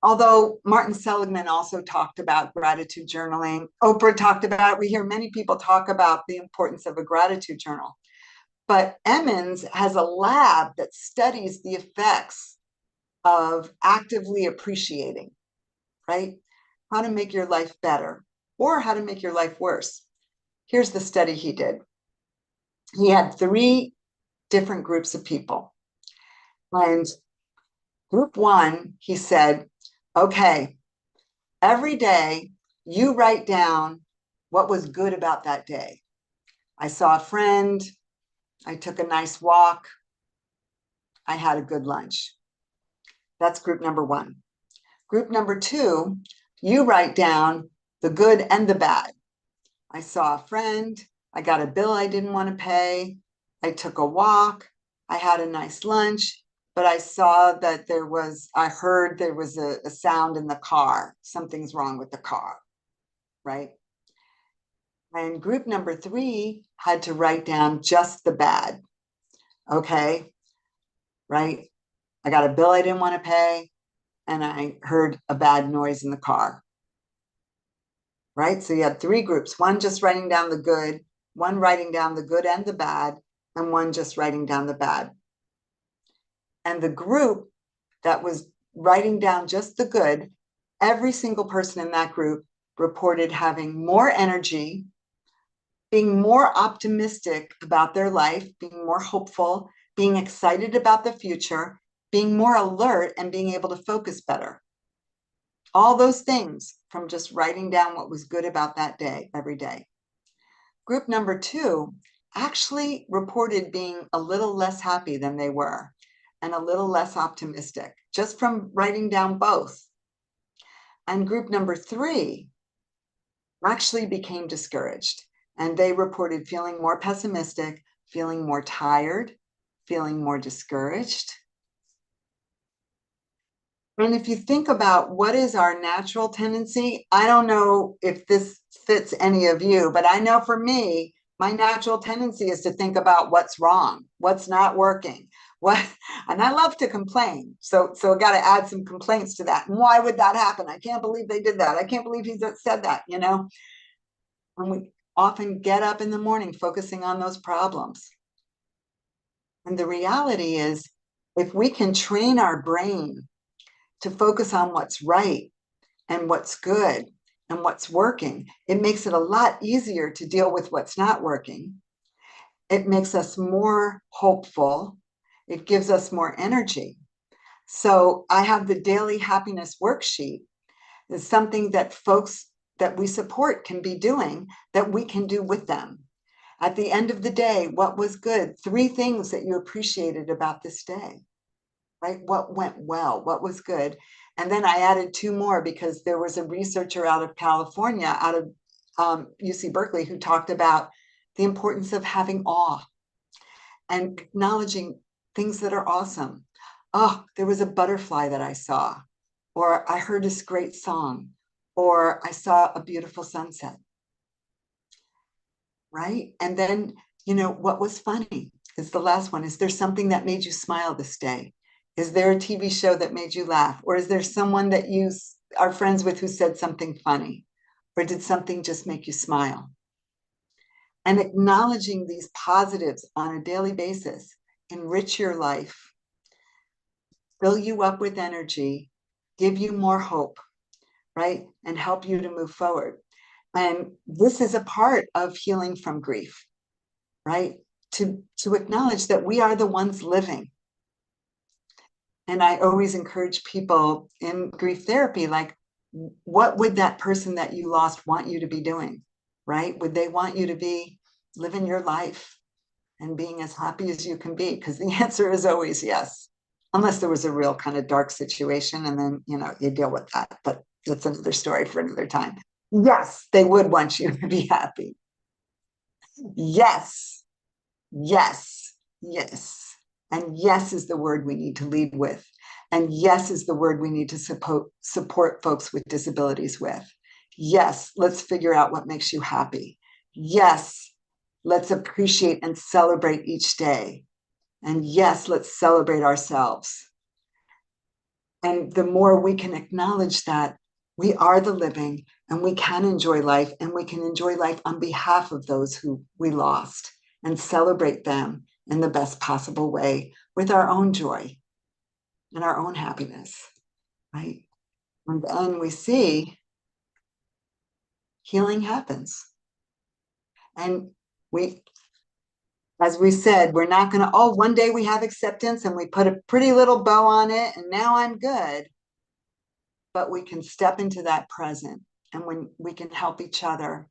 Although Martin Seligman also talked about gratitude journaling, Oprah talked about it. We hear many people talk about the importance of a gratitude journal. But Emmons has a lab that studies the effects of actively appreciating, right? How to make your life better or how to make your life worse. Here's the study he did. He had 3 different groups of people. And group 1, he said, okay, every day you write down what was good about that day. I saw a friend, I took a nice walk, I had a good lunch. That's group number 1. Group number 2, you write down the good and the bad. I saw a friend, I got a bill I didn't want to pay, I took a walk, I had a nice lunch, but I saw that I heard there was a sound in the car. Something's wrong with the car, right? And group number 3 had to write down just the bad. Okay, right? I got a bill I didn't want to pay, and I heard a bad noise in the car. Right? So you had 3 groups, one just writing down the good, one writing down the good and the bad, and one just writing down the bad. And the group that was writing down just the good, every single person in that group reported having more energy, being more optimistic about their life, being more hopeful, being excited about the future, being more alert, and being able to focus better. All those things from just writing down what was good about that day every day. Group number 2 actually reported being a little less happy than they were and a little less optimistic just from writing down both. And group number 3 actually became discouraged, and they reported feeling more pessimistic, feeling more tired, feeling more discouraged. And if you think about what is our natural tendency, I don't know if this fits any of you, but I know for me, my natural tendency is to think about what's wrong, what's not working, and I love to complain. So I got to add some complaints to that. And why would that happen? I can't believe they did that. I can't believe he said that, you know? And we often get up in the morning focusing on those problems. And the reality is If we can train our brain to focus on what's right and what's good and what's working, it makes it a lot easier to deal with what's not working. It makes us more hopeful. It gives us more energy. So I have the daily happiness worksheet. It's something that folks that we support can be doing that we can do with them. At the end of the day, what was good? 3 things that you appreciated about this day, right? What went well? What was good? And then I added 2 more because there was a researcher out of California, out of UC Berkeley, who talked about the importance of having awe and acknowledging things that are awesome. Oh, there was a butterfly that I saw, or I heard this great song, or I saw a beautiful sunset, right? And then, what was funny is the last one. Is there something that made you smile this day? Is there a TV show that made you laugh? Or is there someone that you are friends with who said something funny? Or did something just make you smile? And acknowledging these positives on a daily basis enrich your life, fill you up with energy, give you more hope, right? And help you to move forward. And this is a part of healing from grief, right? To acknowledge that we are the ones living. And I always encourage people in grief therapy, like, what would that person that you lost want you to be doing, right? Would they want you to be living your life and being as happy as you can be? Because the answer is always yes, unless there was a real kind of dark situation, and then you deal with that. But that's another story for another time. Yes, they would want you to be happy. Yes, yes, yes. And yes is the word we need to lead with. And yes is the word we need to support folks with disabilities with. Yes, let's figure out what makes you happy. Yes, let's appreciate and celebrate each day. And yes, let's celebrate ourselves. And the more we can acknowledge that we are the living and we can enjoy life, and we can enjoy life on behalf of those who we lost and celebrate them in the best possible way with our own joy and our own happiness, right? And then we see healing happens. And we, as we said, we're not going to, oh, one day we have acceptance and we put a pretty little bow on it and now I'm good. But we can step into that present, and when we can help each other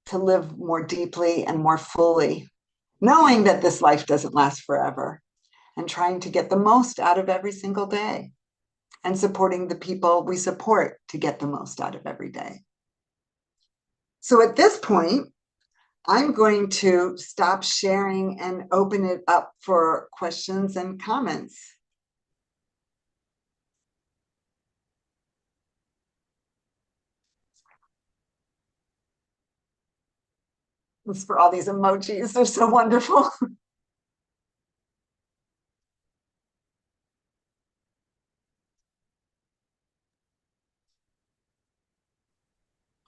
to live more deeply and more fully, knowing that this life doesn't last forever, and trying to get the most out of every single day, and supporting the people we support to get the most out of every day. So at this point, I'm going to stop sharing and open it up for questions and comments. Thanks for all these emojis. They're so wonderful.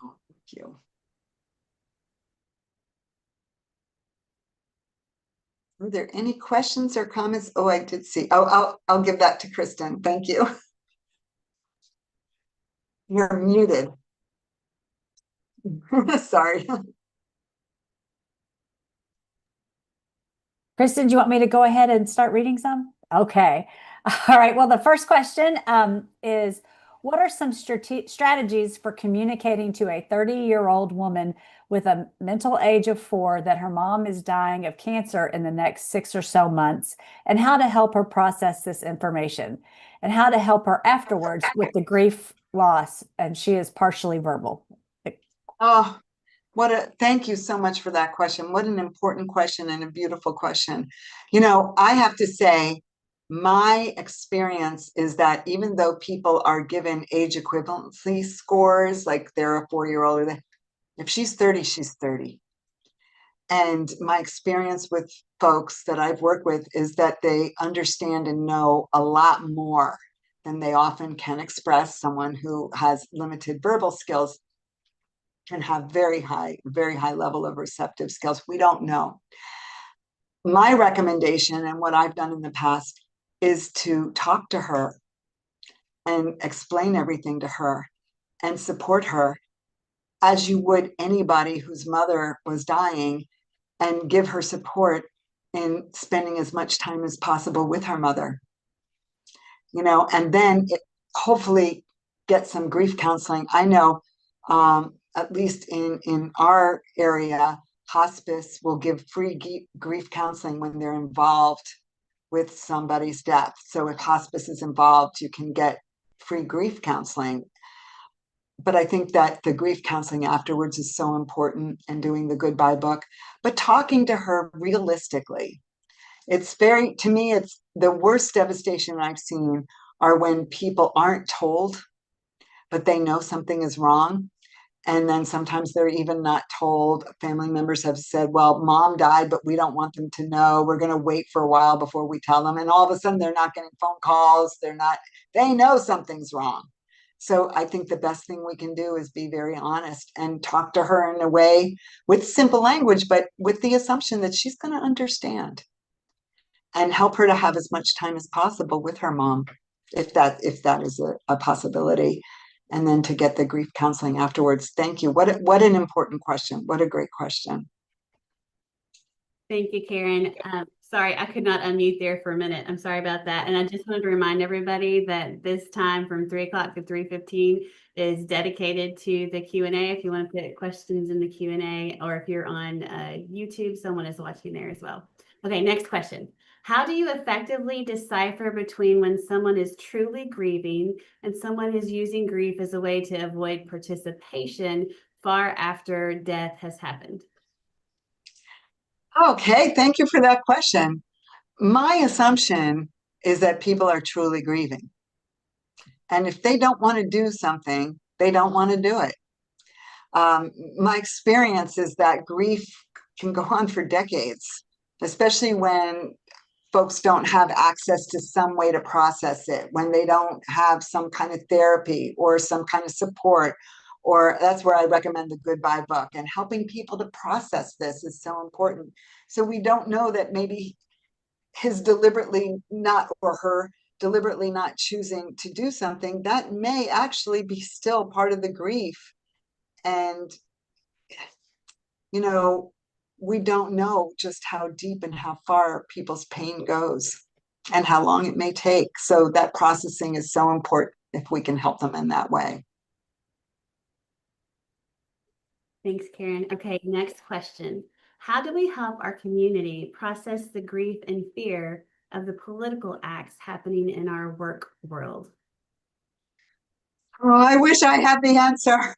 Oh, thank you. Are there any questions or comments? Oh, I did see. Oh, I'll give that to Kristen. Thank you. You're muted. Sorry. Kristen, do you want me to go ahead and start reading some? Okay. All right. Well, the first question is, what are some strategies for communicating to a 30-year-old woman with a mental age of 4 that her mom is dying of cancer in the next 6 or so months, and how to help her process this information, and how to help her afterwards with the grief loss, and she is partially verbal? Oh, thank you so much for that question. What an important question and a beautiful question. I have to say, my experience is that even though people are given age equivalency scores, like they're a 4-year-old, or if she's 30, she's 30. And my experience with folks that I've worked with is that they understand and know a lot more than they often can express. Someone who has limited verbal skills can have very high level of receptive skills. We don't know. My recommendation and what I've done in the past is to talk to her and explain everything to her and support her as you would anybody whose mother was dying, and give her support in spending as much time as possible with her mother, and then hopefully get some grief counseling. I know, at least in our area, hospice will give free grief counseling when they're involved with somebody's death. So if hospice is involved, you can get free grief counseling. But I think that the grief counseling afterwards is so important, and doing the goodbye book, but talking to her realistically. To me, it's the worst devastation I've seen are when people aren't told, but they know something is wrong. And then sometimes they're even not told. Family members have said, well, mom died, but we don't want them to know. We're going to wait for a while before we tell them. And all of a sudden, they're not getting phone calls. They know something's wrong. So I think the best thing we can do is be very honest and talk to her in a way with simple language, but with the assumption that she's going to understand, and help her to have as much time as possible with her mom, if that is a possibility, and then to get the grief counseling afterwards. Thank you. What an important question. What a great question. Thank you, Karen. Sorry, I could not unmute there for a minute. I'm sorry about that. And I just wanted to remind everybody that this time from 3 o'clock to 3:15 is dedicated to the Q&A. If you want to put questions in the Q&A, or if you're on YouTube, someone is watching there as well. Okay, next question. How do you effectively decipher between when someone is truly grieving and someone is using grief as a way to avoid participation far after death has happened? Okay, thank you for that question. My assumption is that people are truly grieving. And if they don't want to do something, they don't want to do it. My experience is that grief can go on for decades, especially when folks don't have access to some way to process it, when they don't have some kind of therapy or some kind of support. Or that's where I recommend the Goodbye book, and helping people to process this is so important. So we don't know that maybe his deliberately not, or her deliberately not choosing to do something, that may actually be still part of the grief. And you know, we don't know just how deep and how far people's pain goes and how long it may take. So that processing is so important if we can help them in that way. Thanks, Karen. Okay, next question. How do we help our community process the grief and fear of the political acts happening in our work world? Oh, I wish I had the answer.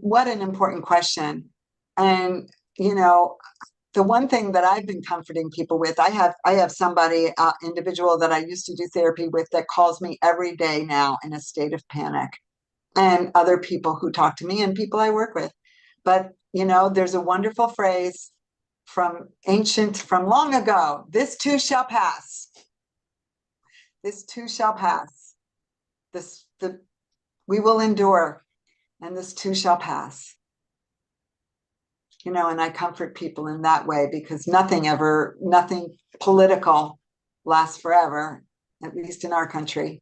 What an important question. And, the one thing that I've been comforting people with, I have somebody, individual that I used to do therapy with, that calls me every day now in a state of panic, and other people who talk to me and people I work with. But, there's a wonderful phrase from long ago: this too shall pass. This too shall pass. We will endure, and this too shall pass. And I comfort people in that way, because nothing political lasts forever, at least in our country.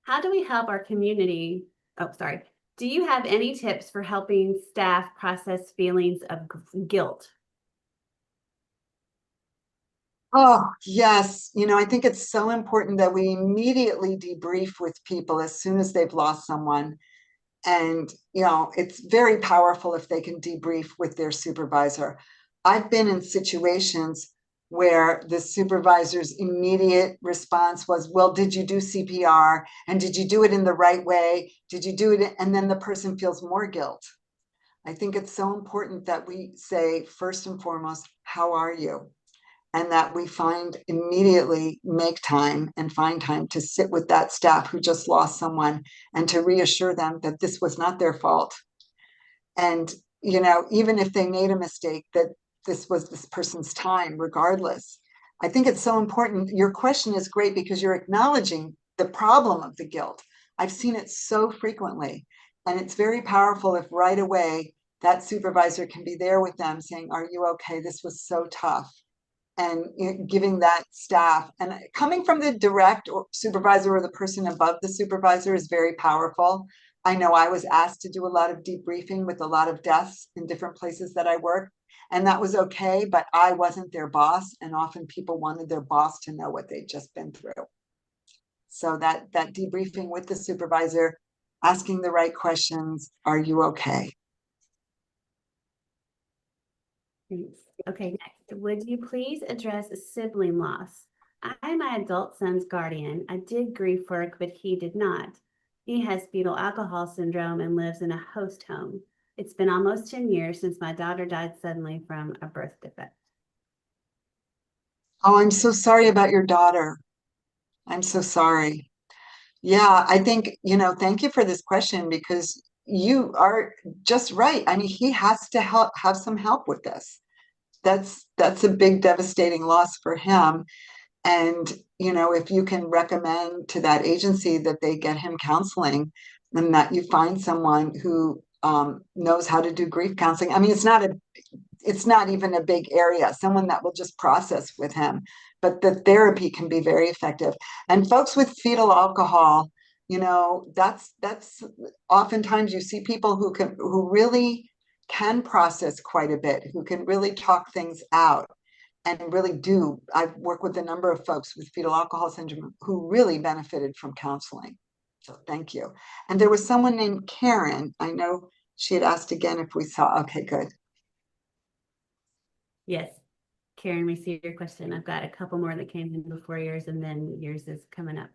How do we help our community? Oh, sorry. Do you have any tips for helping staff process feelings of guilt? Oh, yes. I think it's so important that we immediately debrief with people as soon as they've lost someone. And, it's very powerful if they can debrief with their supervisor. I've been in situations where the supervisor's immediate response was, well, did you do CPR? And did you do it in the right way? Did you do it? And then the person feels more guilt. I think it's so important that we say, first and foremost, how are you? And that we make time and find time to sit with that staff who just lost someone, and to reassure them that this was not their fault. And, even if they made a mistake, that this was this person's time, regardless. I think it's so important. Your question is great because you're acknowledging the problem of the guilt. I've seen it so frequently. And it's very powerful if right away that supervisor can be there with them saying, are you okay? This was so tough. And giving that staff, and coming from the direct or supervisor or the person above the supervisor is very powerful. I know I was asked to do a lot of debriefing with a lot of deaths in different places that I work, and that was okay, but I wasn't their boss, and often people wanted their boss to know what they'd just been through. So that debriefing with the supervisor, asking the right questions, are you okay? Thanks. Okay, next, would you please address sibling loss? I am my adult son's guardian. I did grief work, but he did not. He has fetal alcohol syndrome and lives in a host home. It's been almost 10 years since my daughter died suddenly from a birth defect. Oh, I'm so sorry about your daughter. I'm so sorry. Yeah, I think, thank you for this question because you are just right. I mean, he has to have some help with this. That's a big devastating loss for him. And, if you can recommend to that agency that they get him counseling and that you find someone who knows how to do grief counseling. I mean, it's not even a big area, someone that will just process with him, but the therapy can be very effective. And folks with fetal alcohol, that's oftentimes you see people who really can process quite a bit, who can really talk things out and really do. I've worked with a number of folks with fetal alcohol syndrome who really benefited from counseling. So thank you. And there was someone named Karen. I know she had asked again if we saw. Okay, good. Yes, Karen received your question. I've got a couple more that came in before yours, and then yours is coming up.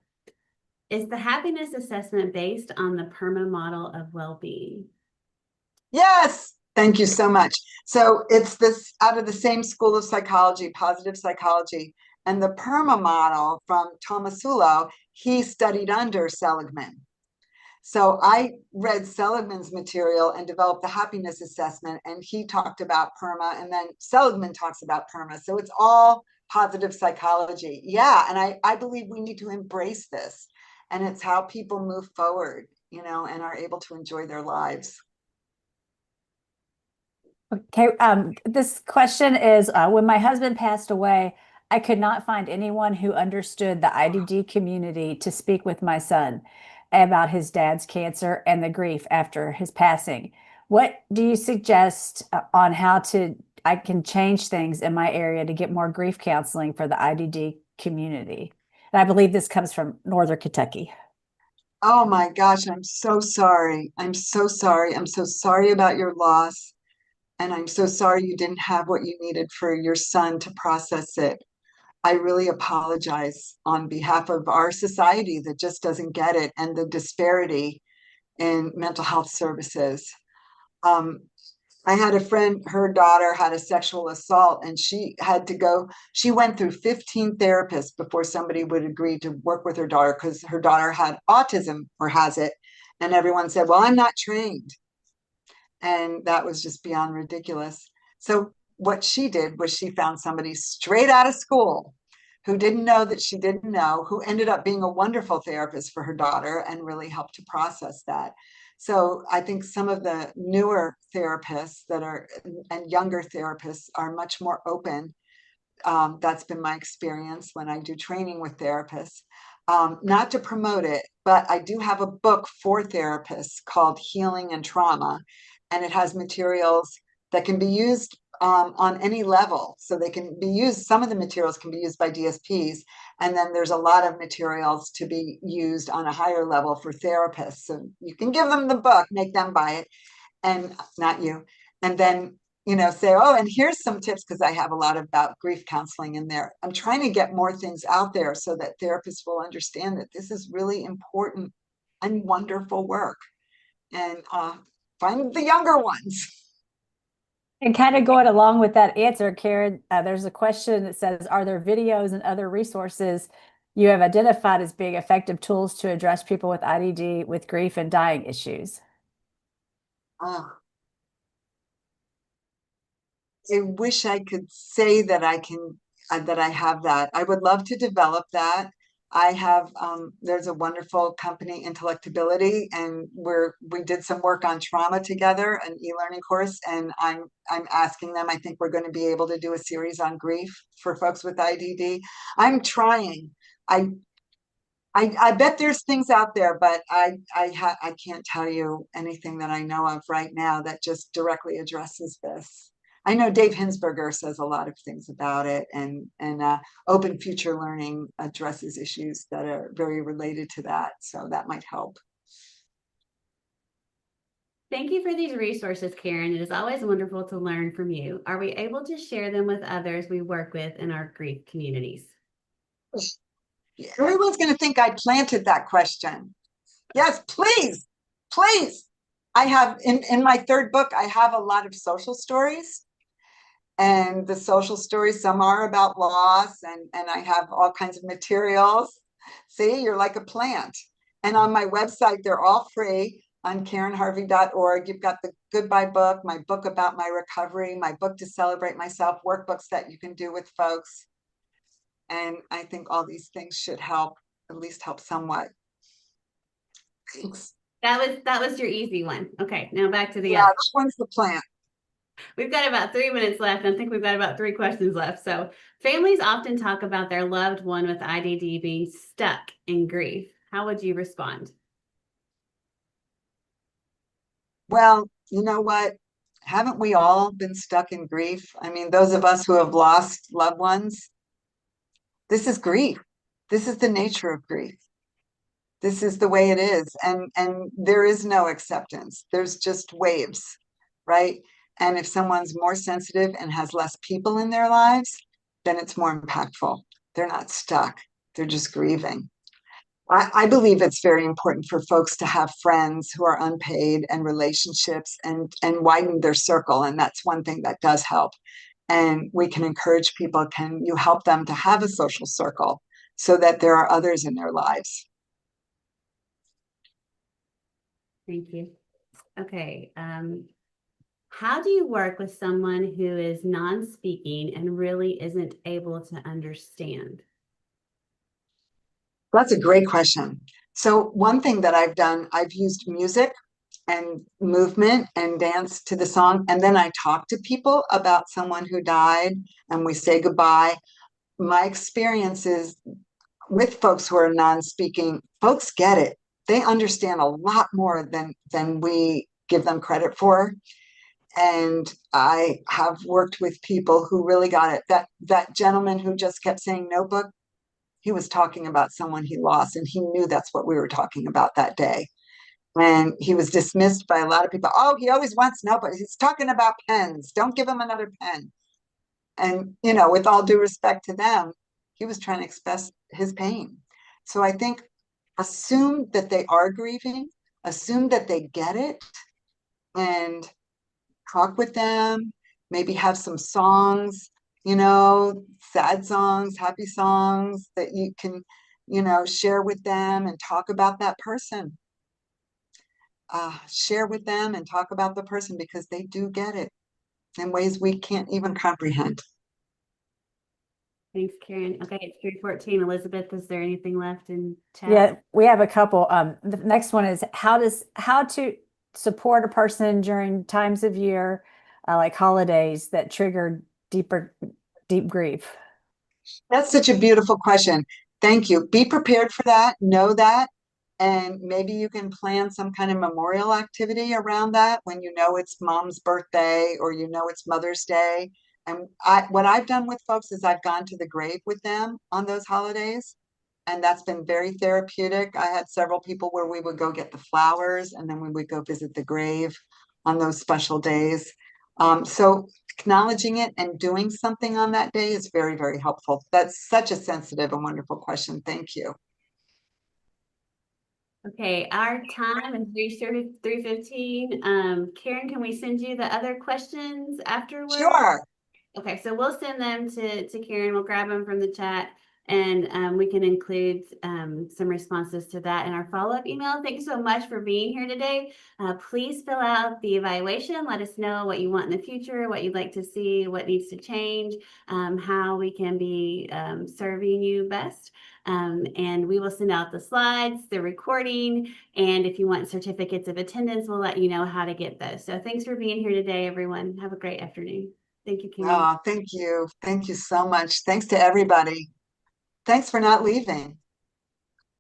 Is the happiness assessment based on the PERMA model of well-being? Yes, thank you so much. So it's this out of the same school of psychology, positive psychology, and the PERMA model from Tomasulo, he studied under Seligman. So I read Seligman's material and developed the happiness assessment, and he talked about PERMA, and then Seligman talks about PERMA. So it's all positive psychology. Yeah, and I believe we need to embrace this, and it's how people move forward, and are able to enjoy their lives. Okay, this question is when my husband passed away, I could not find anyone who understood the IDD community to speak with my son about his dad's cancer and the grief after his passing. What do you suggest on how I can change things in my area to get more grief counseling for the IDD community? And I believe this comes from Northern Kentucky. Oh my gosh, I'm so sorry. I'm so sorry. I'm so sorry about your loss. And I'm so sorry you didn't have what you needed for your son to process it. I really apologize on behalf of our society that just doesn't get it and the disparity in mental health services. Um, I had a friend, her daughter had a sexual assault, and she went through 15 therapists before somebody would agree to work with her daughter because her daughter had autism or has it. And everyone said, well, I'm not trained. And that was just beyond ridiculous. So what she did was she found somebody straight out of school who didn't know that she didn't know, who ended up being a wonderful therapist for her daughter and really helped to process that. So I think some of the newer therapists and younger therapists are much more open. That's been my experience when I do training with therapists. Not to promote it, but I do have a book for therapists called Healing and Trauma, and it has materials that can be used on any level. So they can be used, some of the materials can be used by DSPs, and then there's a lot of materials to be used on a higher level for therapists. So you can give them the book, make them buy it, and not you. And then say, oh, and here's some tips because I have a lot about grief counseling in there. I'm trying to get more things out there so that therapists will understand that this is really important and wonderful work. And find the younger ones. And kind of going along with that answer, Karen, there's a question that says, are there videos and other resources you have identified as being effective tools to address people with IDD with grief and dying issues? Oh, I wish I could say that I have that. I would love to develop that. I have there's a wonderful company, Intellectability, and we did some work on trauma together, an e-learning course, and I'm asking them. I think we're going to be able to do a series on grief for folks with IDD. I'm trying. I I bet there's things out there, but I can't tell you anything that I know of right now that just directly addresses this. I know Dave Hinsberger says a lot of things about it, and Open Future Learning addresses issues that are very related to that, so that might help. Thank you for these resources, Karen. It is always wonderful to learn from you. Are we able to share them with others we work with in our grief communities? Everyone's going to think I planted that question. Yes, please, please. I have in my third book, I have a lot of social stories. And the social stories, some are about loss, and I have all kinds of materials. See, you're like a plant. And on my website, they're all free on KarenHarvey.org. You've got the Goodbye book, my book about my recovery, my book to celebrate myself, workbooks that you can do with folks. And I think all these things should help, at least help somewhat. Thanks. That was your easy one. Okay, now back to the Yeah, other. this one's the plant. We've got about 3 minutes left. I think we've got about 3 questions left. So families often talk about their loved one with IDD being stuck in grief. How would you respond? Well, you know what? Haven't we all been stuck in grief? I mean, those of us who have lost loved ones, this is grief. This is the nature of grief. This is the way it is. And there is no acceptance. There's just waves, right? And if someone's more sensitive and has less people in their lives, then it's more impactful. They're not stuck. They're just grieving. I believe it's very important for folks to have friends who are unpaid and relationships and widen their circle. And that's one thing that does help. And we can encourage people, can you help them to have a social circle so that there are others in their lives? Thank you. Okay. How do you work with someone who is non-speaking and really isn't able to understand? That's a great question. So one thing that I've done, I've used music and movement and dance to the song. And then I talk to people about someone who died and we say goodbye. My experiences with folks who are non-speaking, folks get it. They understand a lot more than we give them credit for. And I have worked with people who really got it. That gentleman who just kept saying notebook, he was talking about someone he lost, and he knew that's what we were talking about that day. And he was dismissed by a lot of people. Oh, he always wants notebooks. He's talking about pens. Don't give him another pen. And, you know, with all due respect to them, he was trying to express his pain. So I think assume that they are grieving, assume that they get it, and talk with them, maybe have some songs, you know, sad songs, happy songs that you can, you know, share with them and talk about that person. Share with them and talk about the person because they do get it in ways we can't even comprehend. Thanks, Karen. Okay, it's 3:14. Elizabeth, is there anything left in chat? Yeah, we have a couple. The next one is how to support a person during times of year like holidays that trigger deep grief. That's such a beautiful question. Thank you. Be prepared for that. Know that. And maybe you can plan some kind of memorial activity around that when you know it's mom's birthday or you know it's Mother's Day. And what I've done with folks is I've gone to the grave with them on those holidays. And that's been very therapeutic. I had several people where we would go get the flowers and then we would go visit the grave on those special days. So acknowledging it and doing something on that day is very, very helpful. That's such a sensitive and wonderful question. Thank you. Okay, our time is 3:15. Karen, can we send you the other questions afterwards? Sure. Okay, so we'll send them to Karen. We'll grab them from the chat. And we can include some responses to that in our follow-up email. Thanks so much for being here today. Please fill out the evaluation. Let us know what you want in the future, what you'd like to see, what needs to change, how we can be serving you best. And we will send out the slides, the recording, and if you want certificates of attendance, we'll let you know how to get those. So thanks for being here today, everyone. Have a great afternoon. Thank you, Kimmy. Oh, thank you. Thank you so much. Thanks to everybody. Thanks for not leaving.